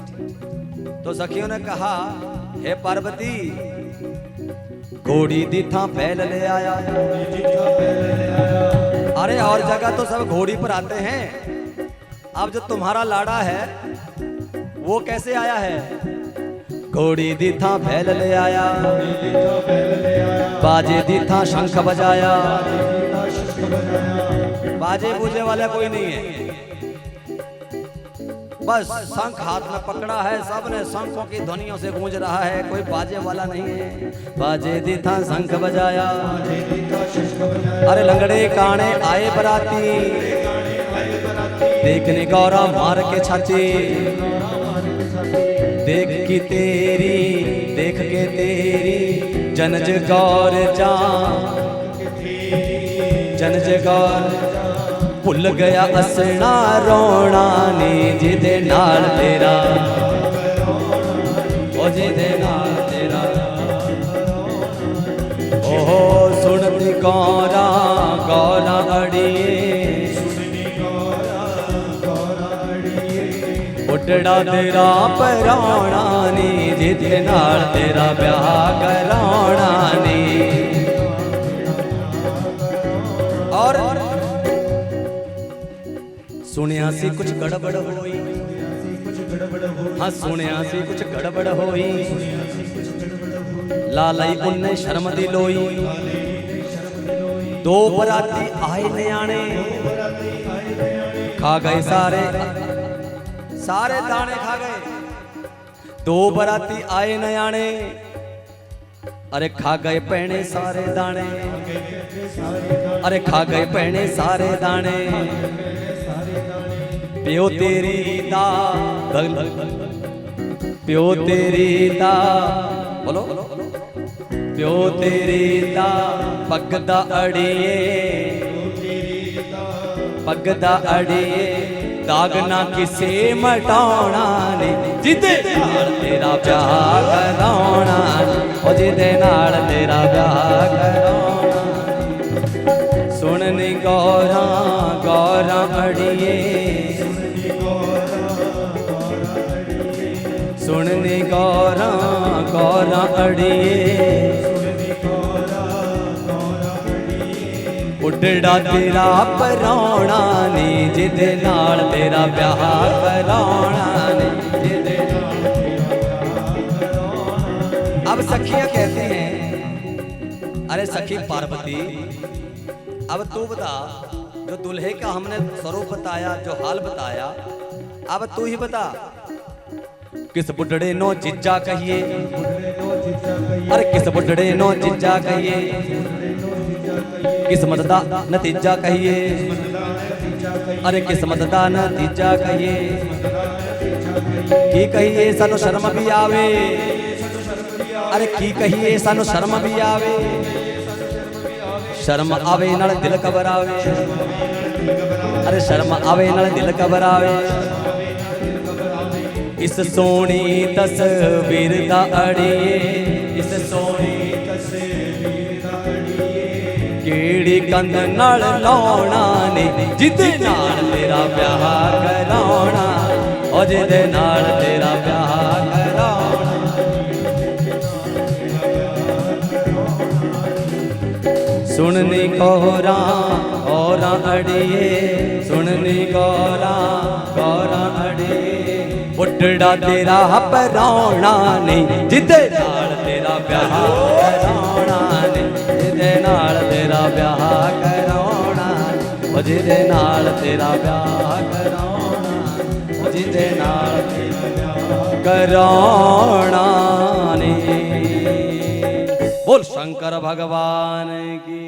तो सखियों ने कहा हे पार्वती घोड़ी दी था बैल ले आया। अरे और जगह तो सब घोड़ी पर आते हैं, अब जो तुम्हारा लाड़ा है वो कैसे आया है? घोड़ी दी था बैल ले आया, बाजे दी था शंख बजाया। बाजे बूझे वाला कोई नहीं है, बस शंख हाथ में पकड़ा है, सबने शंखों की ध्वनियों से गूंज रहा है, कोई बाजे वाला नहीं है। बाजे दी था शंख बजाया, अरे लंगड़े काने आए बराती, देखने गौरा मार के छाती, देख के तेरी जनज गौर जा, जनज गौर भुल गया असना रोना नी, जिदे नाल तेरा ओ जिदे नाल तेरा। ओहो सुनती गौरा गौरा अड़िए, उडड़ा तेरा पराउणा नी, जिदे नाल तेरा ब्याह कराउणा नी। और सुनिया सी कुछ गड़बड़ होई, हाँ सुनिया सी कुछ गड़बड़ होई, लालाई उन्ने शर्म दी लोई। दो बराती आए न्याणे, खा गए सारे दाने खा गए। दो बराती आए न्याणे, अरे खा गए पैणे सारे दाने, अरे खा गए पैणे सारे दाने। प्यो तेरी दा प्यो तेरी दा बोलो, प्यो तेरी दा पगदा अड़िए, पगदा अड़िए, दाग ना किसे मटाउणा नी, जिदे नाल तेरा ब्याह कराउणा नी, ओ जिदे नाल तेरा ब्याह कराउणा। सुननी गौरा गौरा अड़िए, सुननी गौरा गौरा अड़िए, बुढ़ड़ा तेरा पराणा नी जिदे नाल तेरा ब्याह कराना नी जिदे नाल तेरा ब्याह कराना। अब सखियां कहती हैं, अरे सखी पार्वती, अब तू बता, जो दुल्हे का हमने स्वरूप बताया, जो हाल बताया, अब तू ही बता, किस बुढ़ड़े नो जिज्जा कहिए, अरे किस बुढ़ड़े नो जिज्जा कहिए, किस्मत दा नतीजा कहिए, अरे किस्मत दा नतीजा कहिए, की कहिए सानू शर्म भी आवे, अरे की कहिए सानू शर्म भी आवे, शर्म आवे नाल दिल घबरावे, अरे शर्म आवे नाल दिल घबरावे। इस सोनी तस्वीर दा अड़िए, इस सोनी तस्वीर दा अड़िए, केड़ी कंध नाल लाउणा ने जिदे नाल तेरा ब्याह कराउणा, ओ जिदे नाल तेरा ब्याह कराउणा। सुननी गौरा गौरा अड़िए, सुननी गौरा गौरा अड़िए, बुढ़ड़ा तेरा पराणा नहीं जिदे नाल तेरा ब्याह कराउणा ने, जिदे नाल तेरा ब्याह कराउणा, ओ जिदे नाल तेरा ब्याह कराउणा, ओ जिदे नाल तेरा ब्याह कराउणा ने। बोल शंकर भगवान की।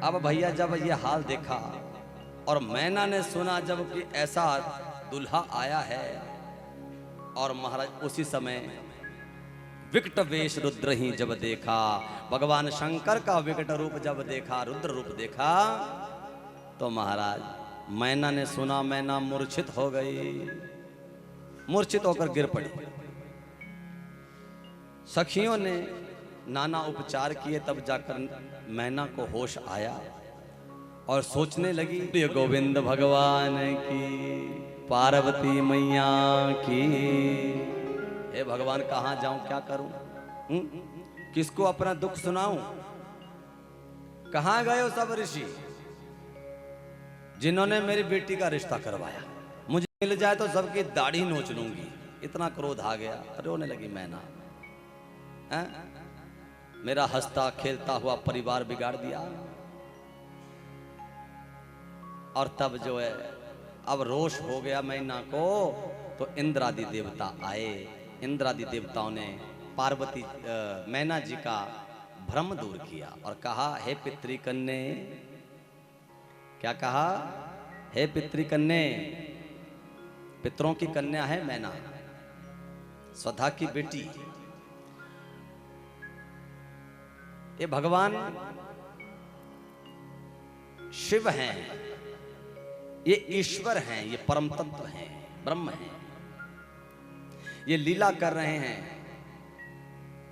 अब भैया जब ये हाल देखा और मैना ने सुना जब कि ऐसा दुल्हा आया है, और महाराज उसी समय विकट वेश रुद्र ही जब देखा, भगवान शंकर का विकट रूप जब देखा, रुद्र रूप देखा, तो महाराज मैना ने सुना, मैना मूर्छित हो गई, मूर्छित होकर गिर पड़ी। सखियों ने नाना उपचार किए, तब जाकर मैना को होश आया और सोचने लगी, प्रिय गोविंद भगवान की, पार्वती मैया की, हे भगवान कहाँ जाऊं, क्या करूं, किसको अपना दुख सुनाऊं, कहाँ गए हो सब ऋषि जिन्होंने मेरी बेटी का रिश्ता करवाया, मुझे मिल जाए तो सबकी दाढ़ी नोच लूंगी। इतना क्रोध आ गया, रोने लगी मैना, मेरा हंसता खेलता हुआ परिवार बिगाड़ दिया। और तब जो है अब रोष हो गया मैना को, तो इंद्रादि देवता आए। इंद्रादि देवताओं ने पार्वती मैना जी का भ्रम दूर किया और कहा, हे पितृकन्ये, क्या कहा, हे पितृकन्ये, पितरों की कन्या है मैना, स्वधा की बेटी, ये भगवान शिव हैं, ये ईश्वर हैं, ये परम तत्व हैं, ब्रह्म हैं, ये लीला कर रहे हैं।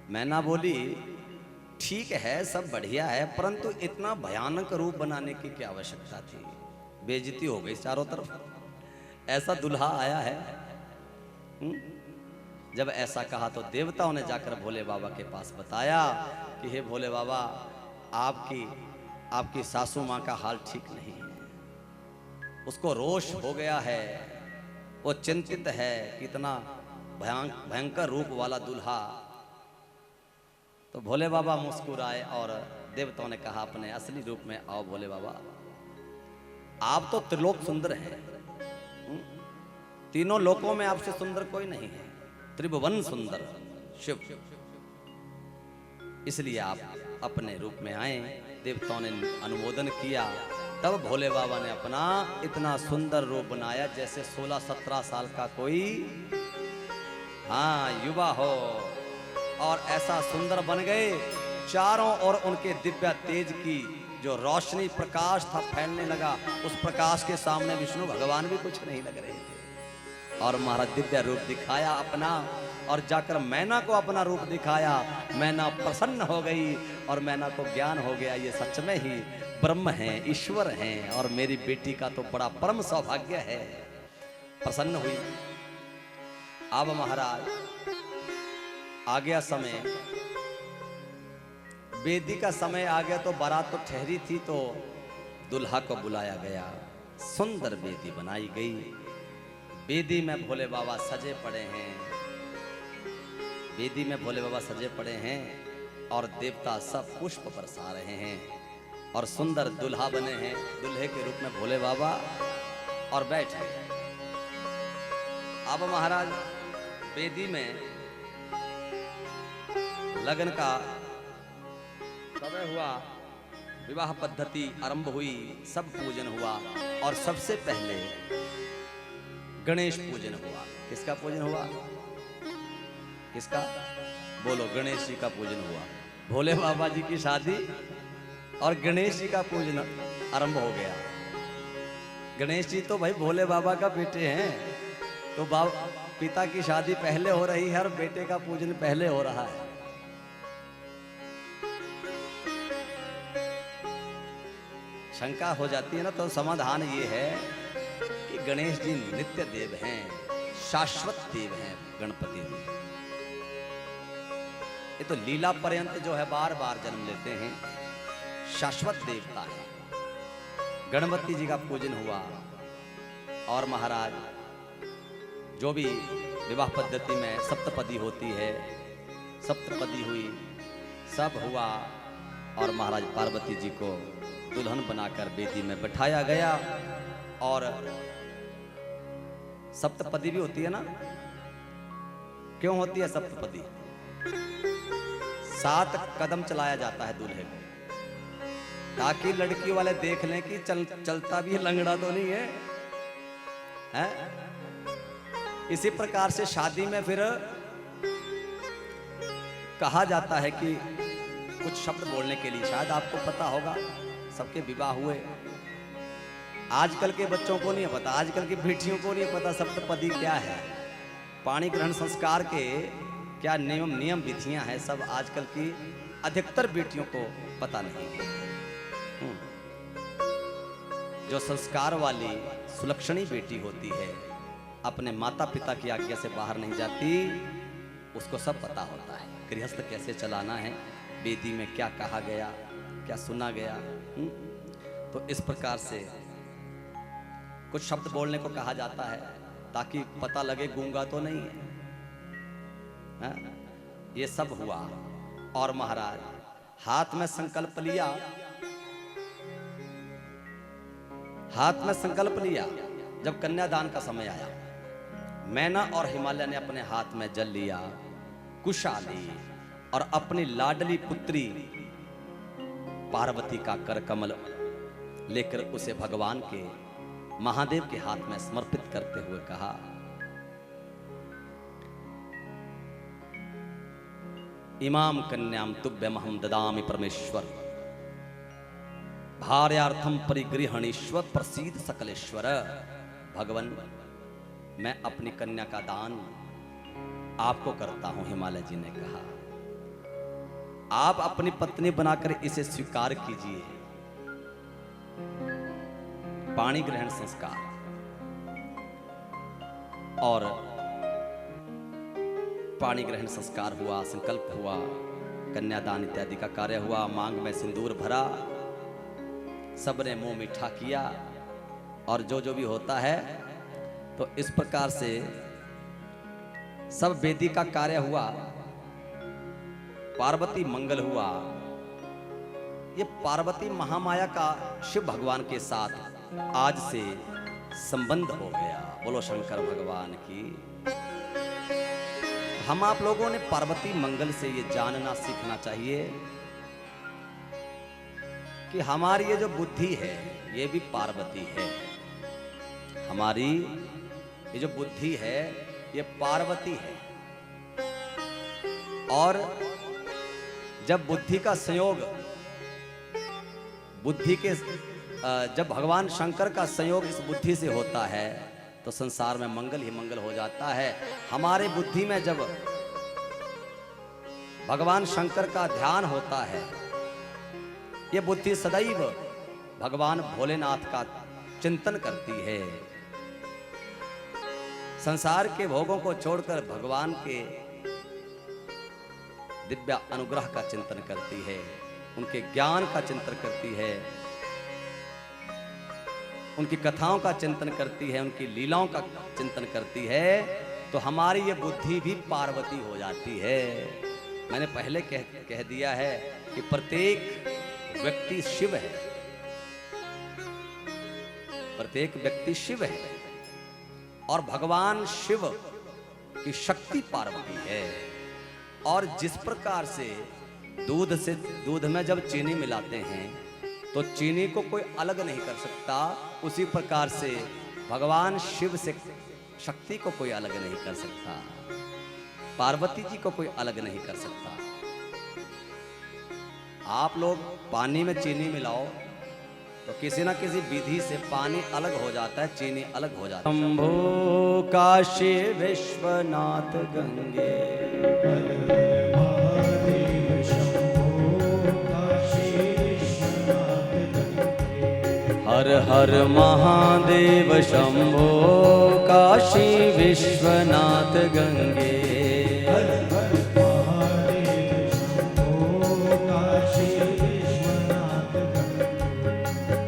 मैना बोली, ठीक है सब बढ़िया है, परंतु इतना भयानक रूप बनाने की क्या आवश्यकता थी, बेइज्जती हो गई चारों तरफ, ऐसा दुल्हा आया है। जब ऐसा कहा तो देवताओं ने जाकर भोले बाबा के पास बताया कि हे भोले बाबा, आपकी सासू माँ का हाल ठीक नहीं है, उसको रोष हो गया है, वो चिंतित है, कितना भयंकर रूप वाला दुल्हा। तो भोले बाबा मुस्कुराए और देवताओं ने कहा, अपने असली रूप में आओ भोले बाबा, आप तो त्रिलोक सुंदर हैं, तीनों लोकों में आपसे सुंदर कोई नहीं है, त्रिभुवन सुंदर शिव, इसलिए आप अपने रूप में आए। देवताओं ने अनुमोदन किया। तब भोले बाबा ने अपना इतना सुंदर रूप बनाया जैसे 16-17 साल का कोई युवा हो, और ऐसा सुंदर बन गए। चारों ओर उनके दिव्य तेज की जो रोशनी प्रकाश था फैलने लगा, उस प्रकाश के सामने विष्णु भगवान भी कुछ नहीं लग रहे थे। और महाराज दिव्य रूप दिखाया अपना, और जाकर मैना को अपना रूप दिखाया। मैना प्रसन्न हो गई और मैना को ज्ञान हो गया, ये सच में ही ब्रह्म हैं, ईश्वर हैं, और मेरी बेटी का तो बड़ा परम सौभाग्य है। प्रसन्न हुई। अब महाराज आ गया समय, वेदी का समय आ गया तो बारात तो ठहरी थी, तो दुल्हा को बुलाया गया। सुंदर वेदी बनाई गई। वेदी में भोले बाबा सजे पड़े हैं। वेदी में भोले बाबा सजे पड़े हैं और देवता सब पुष्प बरसा रहे हैं और सुंदर दुल्हा बने हैं, दुल्हे के रूप में भोले बाबा और बैठे। अब महाराज वेदी में लगन का समय हुआ, विवाह पद्धति आरंभ हुई, सब पूजन हुआ और सबसे पहले गणेश पूजन हुआ। किसका पूजन हुआ? किसका? बोलो। गणेश जी का पूजन हुआ। भोले बाबा जी की शादी और गणेश जी का पूजन आरंभ हो गया। गणेश जी तो भाई भोले बाबा का बेटे हैं, तो पिता की शादी पहले हो रही है और बेटे का पूजन पहले हो रहा है। शंका हो जाती है ना, तो समाधान ये है कि गणेश जी नित्य देव हैं, शाश्वत देव हैं गणपति जी। ये तो लीला पर्यंत जो है बार बार जन्म लेते हैं, शाश्वत देवता है। गणपति जी का पूजन हुआ और महाराज जो भी विवाह पद्धति में सप्तपदी होती है, सप्तपदी हुई, सब हुआ और महाराज पार्वती जी को दुल्हन बनाकर वेदी में बैठाया गया। और सप्तपदी भी होती है ना, क्यों होती है सप्तपदी? 7 कदम चलाया जाता है दूल्हे को, ताकि लड़की वाले देख लें कि चलता भी लंगड़ा तो नहीं है, हैं? इसी प्रकार से शादी में फिर कहा जाता है कि कुछ शब्द बोलने के लिए, शायद आपको पता होगा, सबके विवाह हुए। आजकल के बच्चों को नहीं पता, आजकल की बेटियों को नहीं पता सप्तपदी क्या है, पाणी ग्रहण संस्कार के क्या नियम विधियां हैं, सब आजकल की अधिकतर बेटियों को पता नहीं है। जो संस्कार वाली सुलक्षणी बेटी होती है, अपने माता पिता की आज्ञा से बाहर नहीं जाती, उसको सब पता होता है गृहस्थ कैसे चलाना है, वेदी में क्या कहा गया, क्या सुना गया। तो इस प्रकार से कुछ शब्द बोलने को कहा जाता है ताकि पता लगे गूंगा तो नहीं है। ये सब हुआ और महाराज हाथ में संकल्प लिया, हाथ में संकल्प लिया। जब कन्यादान का समय आया, मैना और हिमालय ने अपने हाथ में जल लिया, कुशा ली और अपनी लाडली पुत्री पार्वती का कर कमल लेकर उसे भगवान के महादेव के हाथ में समर्पित करते हुए कहा, इमाम कन्याम तुभ्यमहं ददामि परमेश्वर, भार्यार्थम परिगृहणीश्वर प्रसीद सकलेश्वर। भगवान, मैं अपनी कन्या का दान आपको करता हूं। हिमालय जी ने कहा, आप अपनी पत्नी बनाकर इसे स्वीकार कीजिए। पाणी ग्रहण संस्कार और पाणी ग्रहण संस्कार हुआ, संकल्प हुआ, कन्यादान इत्यादि का कार्य हुआ, मांग में सिंदूर भरा, सबने मुंह मीठा किया और जो जो भी होता है। तो इस प्रकार से सब वेदी का कार्य हुआ, पार्वती मंगल हुआ। ये पार्वती महामाया का शिव भगवान के साथ आज से संबंध हो गया। बोलो शंकर भगवान की। हम आप लोगों ने पार्वती मंगल से ये जानना सीखना चाहिए कि हमारी ये जो बुद्धि है ये भी पार्वती है। हमारी ये जो बुद्धि है ये पार्वती है। और जब बुद्धि का संयोग, बुद्धि के जब भगवान शंकर का संयोग इस बुद्धि से होता है तो संसार में मंगल ही मंगल हो जाता है। हमारे बुद्धि में जब भगवान शंकर का ध्यान होता है, ये बुद्धि सदैव भगवान भोलेनाथ का चिंतन करती है। संसार के भोगों को छोड़कर भगवान के दिव्य अनुग्रह का चिंतन करती है। उनके ज्ञान का चिंतन करती है, उनकी कथाओं का चिंतन करती है, उनकी लीलाओं का चिंतन करती है, तो हमारी ये बुद्धि भी पार्वती हो जाती है। मैंने पहले कह दिया है कि प्रत्येक व्यक्ति शिव है, प्रत्येक व्यक्ति शिव है और भगवान शिव की शक्ति पार्वती है। और जिस प्रकार से दूध में जब चीनी मिलाते हैं तो चीनी को कोई अलग नहीं कर सकता, उसी प्रकार से भगवान शिव से शक्ति को कोई अलग नहीं कर सकता, पार्वती जी को कोई अलग नहीं कर सकता। आप लोग पानी में चीनी मिलाओ तो किसी ना किसी विधि से पानी अलग हो जाता है, चीनी अलग हो जाता है। शंभो काशी विश्वनाथ गंगे, हर हर महादेव शंभो काशी विश्वनाथ गंगे,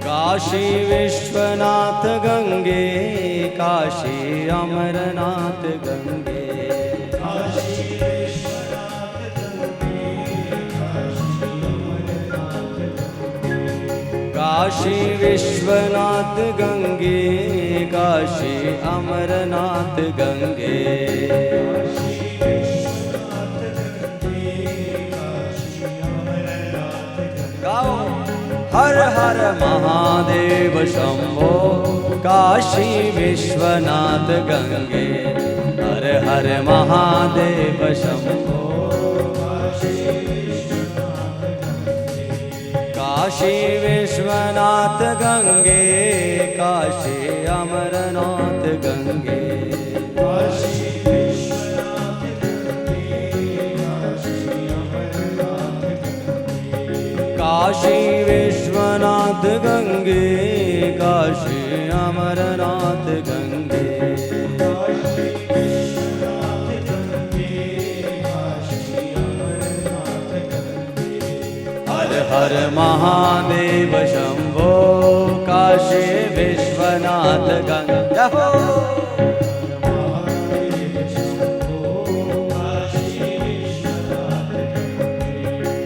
काशी विश्वनाथ गंगे, काशी अमरनाथ गंगे, काशी विश्वनाथ गंगे, काशी अमरनाथ गंगे, गाओ हर हर महादेव शंभो काशी विश्वनाथ गंगे, हर हर महादेव शंभो काशी विश्वनाथ गंगे, काशी अमरनाथ गंगे, काशी विश्वनाथ गंगे, काशी अमरनाथ गंगे, हर हर महादेव शंभो काशी विश्वनाथ गंगे,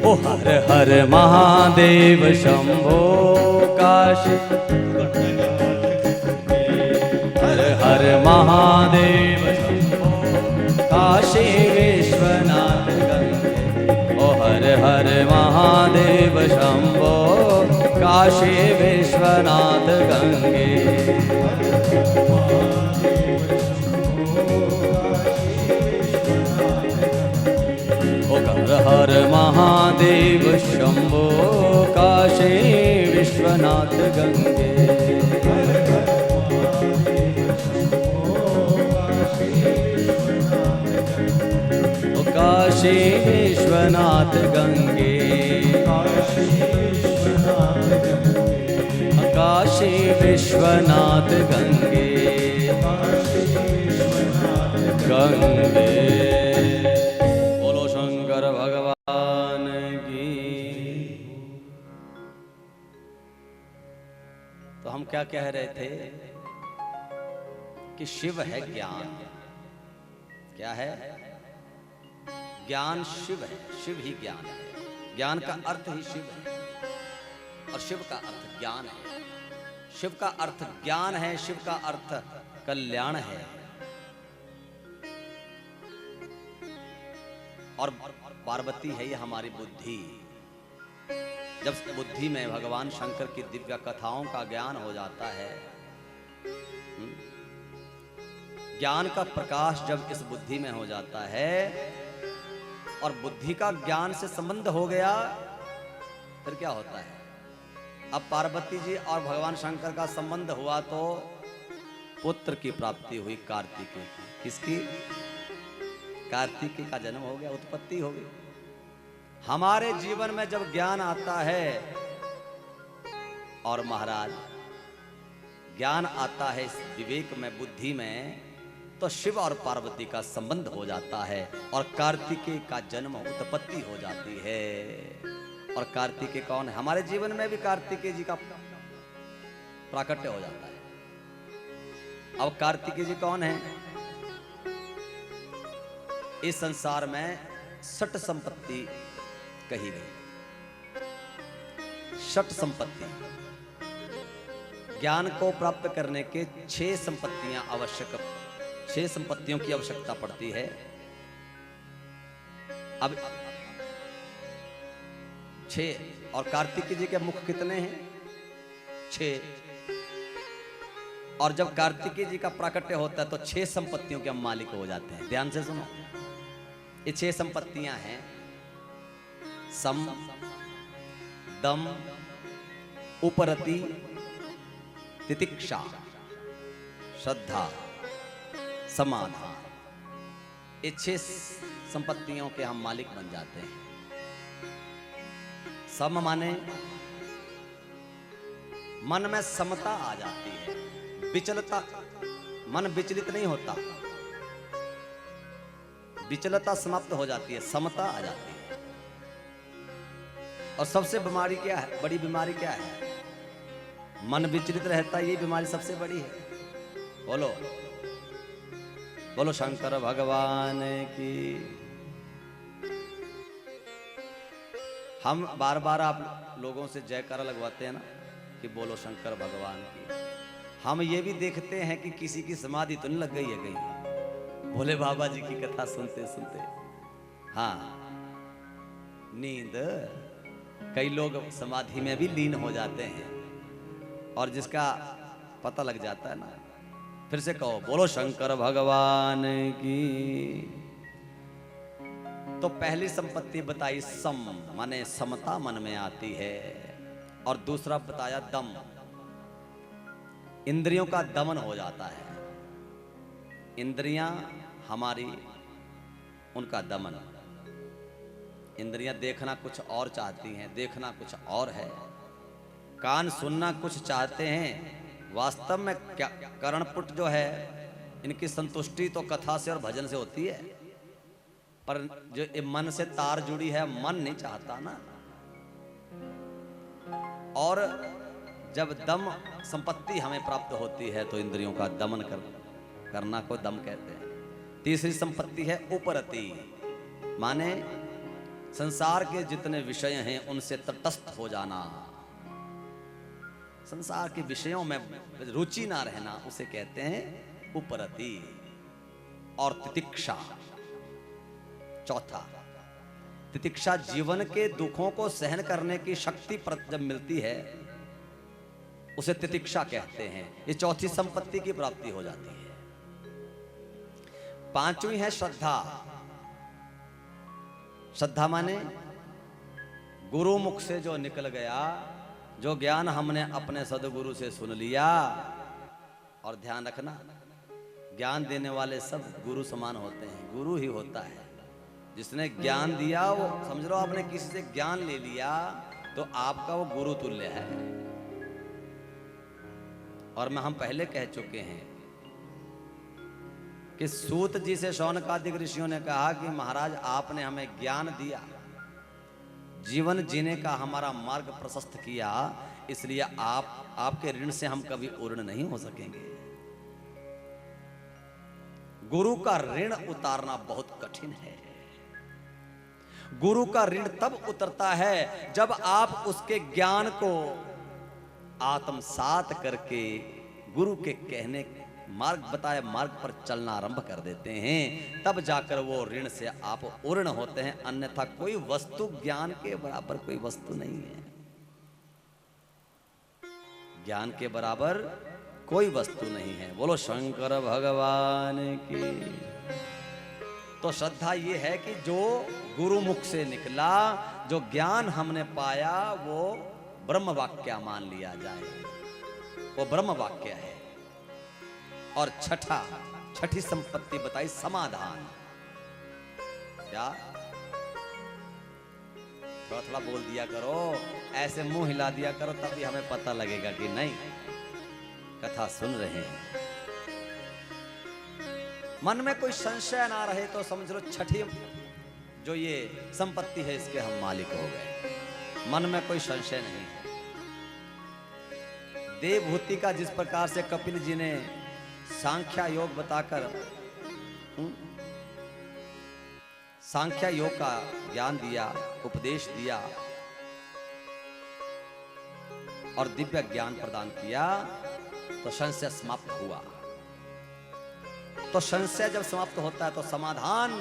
ओ हर हर महादेव शंभो काशी, हर हर महादेव शंभो काशी विश्वनाथ गंगे, ओ हर हर महादेव शंभो काशी विश्वनाथ गंगे, हर हर महादेव शंभो काशी विश्वनाथ गंगे, काशी विश्वनाथ गंगे, काशी विश्वनाथ गंगे, गंगे। भगवान की। तो हम क्या कह रहे थे कि शिव है ज्ञान। क्या है? ज्ञान शिव है, शिव ही ज्ञान है। ज्ञान का अर्थ ही शिव है और शिव का अर्थ ज्ञान है। शिव का अर्थ ज्ञान है, शिव का अर्थ कल्याण है। और पार्वती है ये हमारी बुद्धि। जब बुद्धि में भगवान शंकर की दिव्य कथाओं का ज्ञान हो जाता है, ज्ञान का प्रकाश जब इस बुद्धि में हो जाता है और बुद्धि का ज्ञान से संबंध हो गया, फिर क्या होता है? अब पार्वती जी और भगवान शंकर का संबंध हुआ तो पुत्र की प्राप्ति हुई, कार्तिकेय की। किसकी? कार्तिकेय का जन्म हो गया, उत्पत्ति हो गई। हमारे जीवन में जब ज्ञान आता है और महाराज ज्ञान आता है इस विवेक में, बुद्धि में, तो शिव और पार्वती का संबंध हो जाता है और कार्तिकेय का जन्म, उत्पत्ति हो जाती है। और कार्तिकेय कौन है? हमारे जीवन में भी कार्तिकेय जी का प्राकट्य हो जाता है। अब कार्तिकेय जी कौन है? इस संसार में षट संपत्ति कही गई। षट संपत्ति, ज्ञान को प्राप्त करने के 6 संपत्तियां आवश्यक, 6 संपत्तियों की आवश्यकता पड़ती है। अब 6, और कार्तिकेय जी के मुख कितने हैं? 6। और जब कार्तिकेय जी का प्राकट्य होता है तो 6 संपत्तियों के हम मालिक हो जाते हैं। ध्यान से सुनो, ये 6 संपत्तियां हैं: सम, दम, उपरति, तितिक्षा, श्रद्धा, समाधान। ये 6 संपत्तियों के हम मालिक बन जाते हैं। सम माने मन में समता आ जाती है, विचलता, मन विचलित नहीं होता, विचलता समाप्त हो जाती है, समता आ जाती है। और सबसे बीमारी क्या है? बड़ी बीमारी क्या है? मन विचलित रहता है, ये बीमारी सबसे बड़ी है। बोलो बोलो शंकर भगवान की। हम बार बार आप लोगों से जयकारा लगवाते हैं ना कि बोलो शंकर भगवान की। हम ये भी देखते हैं कि किसी की समाधि तो नहीं लग गई है कहीं, भोले बाबा जी की कथा सुनते सुनते। हाँ, नींद, कई लोग समाधि में भी लीन हो जाते हैं, और जिसका पता लग जाता है ना, फिर से कहो बोलो शंकर भगवान की। तो पहली संपत्ति बताई सम, माने समता मन में आती है। और दूसरा बताया दम, इंद्रियों का दमन हो जाता है। इंद्रियां हमारी, उनका दमन। इंद्रियां देखना कुछ और चाहती हैं, देखना कुछ और है। कान सुनना कुछ चाहते हैं, वास्तव में क्या कर्णपुट जो है, इनकी संतुष्टि तो कथा से और भजन से होती है, पर जो ये मन से तार जुड़ी है, मन नहीं चाहता ना। और जब दम संपत्ति हमें प्राप्त होती है तो इंद्रियों का दमन करना को दम कहते हैं। तीसरी संपत्ति है उपरति, माने संसार के जितने विषय हैं उनसे तटस्थ हो जाना, संसार के विषयों में रुचि ना रहना, उसे कहते हैं उपरति। और तितिक्षा, चौथा, तितिक्षा जीवन के दुखों को सहन करने की शक्ति जब मिलती है उसे तितिक्षा कहते हैं। ये चौथी संपत्ति की प्राप्ति हो जाती है। पांचवी है श्रद्धा। श्रद्धा माने गुरु मुख से जो निकल गया, जो ज्ञान हमने अपने सदगुरु से सुन लिया। और ध्यान रखना, ज्ञान देने वाले सब गुरु समान होते हैं, गुरु ही होता है। जिसने ज्ञान दिया वो समझ लो, आपने किसी से ज्ञान ले लिया तो आपका वो गुरु तुल्य है। और हम पहले कह चुके हैं कि सूत जी से शौनकादिक ऋषियों ने कहा कि महाराज आपने हमें ज्ञान दिया, जीवन जीने का हमारा मार्ग प्रशस्त किया, इसलिए आपके ऋण से हम कभी उर्ण नहीं हो सकेंगे। गुरु का ऋण उतारना बहुत कठिन है। गुरु का ऋण तब उतरता है जब आप उसके ज्ञान को आत्मसात करके गुरु के कहने मार्ग बताए मार्ग पर चलना आरंभ कर देते हैं, तब जाकर वो ऋण से आप उर्ण होते हैं। अन्यथा कोई वस्तु ज्ञान के बराबर कोई वस्तु नहीं है। ज्ञान के बराबर कोई वस्तु नहीं है। बोलो शंकर भगवान की। तो श्रद्धा ये है कि जो गुरु मुख से निकला, जो ज्ञान हमने पाया, वो ब्रह्म वाक्य मान लिया जाए, वो ब्रह्म वाक्य है। और छठी संपत्ति बताई समाधान। क्या थोड़ा थोड़ा बोल दिया करो, ऐसे मुंह हिला दिया करो, तभी हमें पता लगेगा कि नहीं कथा सुन रहे हैं। मन में कोई संशय ना रहे तो समझ लो छठी जो ये संपत्ति है इसके हम मालिक हो गए। मन में कोई संशय नहीं है। देवभूति का जिस प्रकार से कपिल जी ने सांख्या योग बताकर सांख्या योग का ज्ञान दिया, उपदेश दिया और दिव्य ज्ञान प्रदान किया, तो संशय समाप्त हुआ। तो संशय जब समाप्त होता है तो समाधान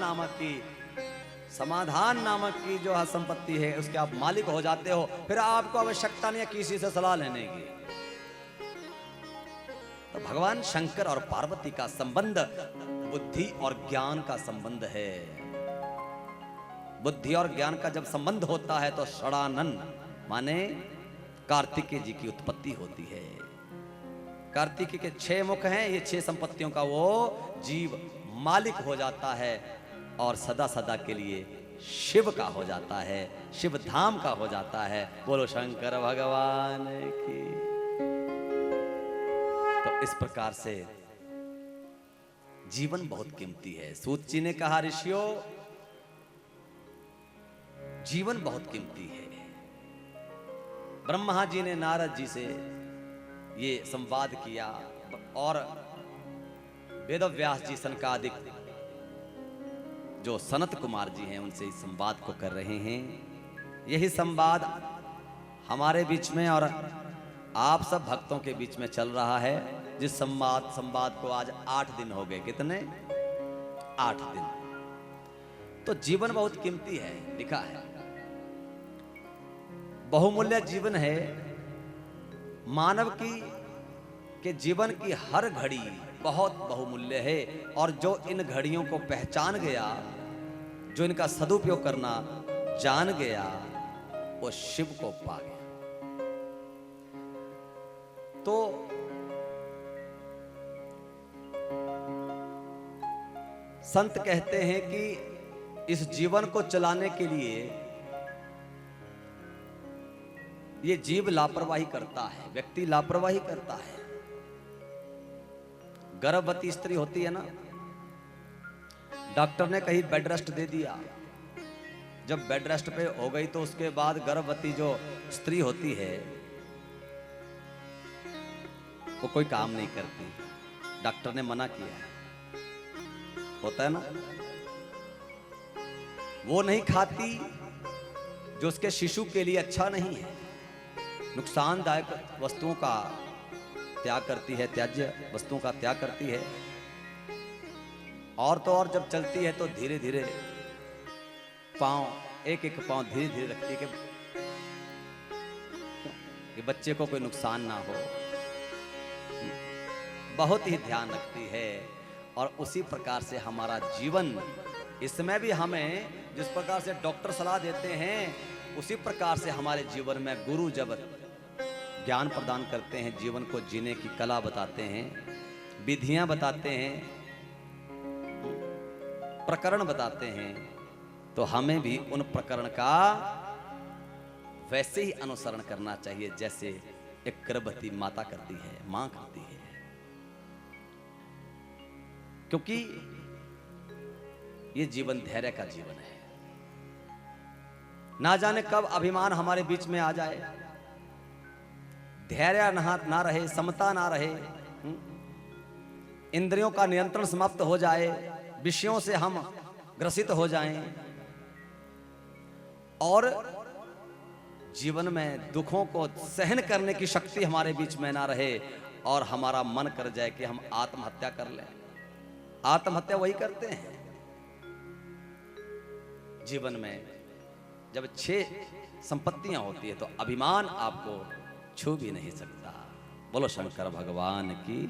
नामक की जो है संपत्ति है उसके आप मालिक हो जाते हो। फिर आपको आवश्यकता नहीं है किसी से सलाह लेने की। तो भगवान शंकर और पार्वती का संबंध बुद्धि और ज्ञान का संबंध है। बुद्धि और ज्ञान का जब संबंध होता है तो षडानन माने कार्तिकेय जी की उत्पत्ति होती है। कार्तिकेय के 6 मुख हैं, ये 6 संपत्तियों का वो जीव मालिक हो जाता है और सदा सदा के लिए शिव का हो जाता है, शिव धाम का हो जाता है। बोलो शंकर भगवान की। तो इस प्रकार से जीवन बहुत कीमती है। सूत जी ने कहा ऋषियों जीवन बहुत कीमती है। ब्रह्मा जी ने नारद जी से ये संवाद किया और वेदव्यास जी सनकादिक जो सनत कुमार जी हैं उनसे इस संवाद को कर रहे हैं। यही संवाद हमारे बीच में और आप सब भक्तों के बीच में चल रहा है, जिस संवाद को आज 8 दिन हो गए। कितने? 8 दिन। तो जीवन बहुत कीमती है, लिखा है बहुमूल्य जीवन है। मानव के जीवन की हर घड़ी बहुत बहुमूल्य है और जो इन घड़ियों को पहचान गया, जो इनका सदुपयोग करना जान गया, वो शिव को पा गया। तो संत कहते हैं कि इस जीवन को चलाने के लिए ये जीव लापरवाही करता है, व्यक्ति लापरवाही करता है। गर्भवती स्त्री होती है ना, डॉक्टर ने कहीं बेड रेस्ट दे दिया, जब बेड रेस्ट पे हो गई तो उसके बाद गर्भवती जो स्त्री होती है वो कोई काम नहीं करती, डॉक्टर ने मना किया है, होता है ना। वो नहीं खाती जो उसके शिशु के लिए अच्छा नहीं है, नुकसानदायक वस्तुओं का त्याग करती है, त्याज्य वस्तुओं का त्याग करती है। और तो और जब चलती है तो धीरे धीरे पांव, एक एक पांव धीरे धीरे रखती है कि बच्चे को कोई नुकसान ना हो, बहुत ही ध्यान रखती है। और उसी प्रकार से हमारा जीवन, इसमें भी हमें जिस प्रकार से डॉक्टर सलाह देते हैं उसी प्रकार से हमारे जीवन में गुरु जब ज्ञान प्रदान करते हैं, जीवन को जीने की कला बताते हैं, विधियां बताते हैं, प्रकरण बताते हैं, तो हमें भी उन प्रकरण का वैसे ही अनुसरण करना चाहिए जैसे एक गर्भवती माता करती है, मां करती है। क्योंकि ये जीवन धैर्य का जीवन है। ना जाने कब अभिमान हमारे बीच में आ जाए, धैर्य ना रहे, समता ना रहे, इंद्रियों का नियंत्रण समाप्त हो जाए, विषयों से हम ग्रसित हो जाएं और जीवन में दुखों को सहन करने की शक्ति हमारे बीच में ना रहे और हमारा मन कर जाए कि हम आत्महत्या कर लें। आत्महत्या वही करते हैं जीवन में जब 6 संपत्तियां होती है, तो अभिमान आपको छू भी नहीं सकता। बोलो शंकर भगवान की।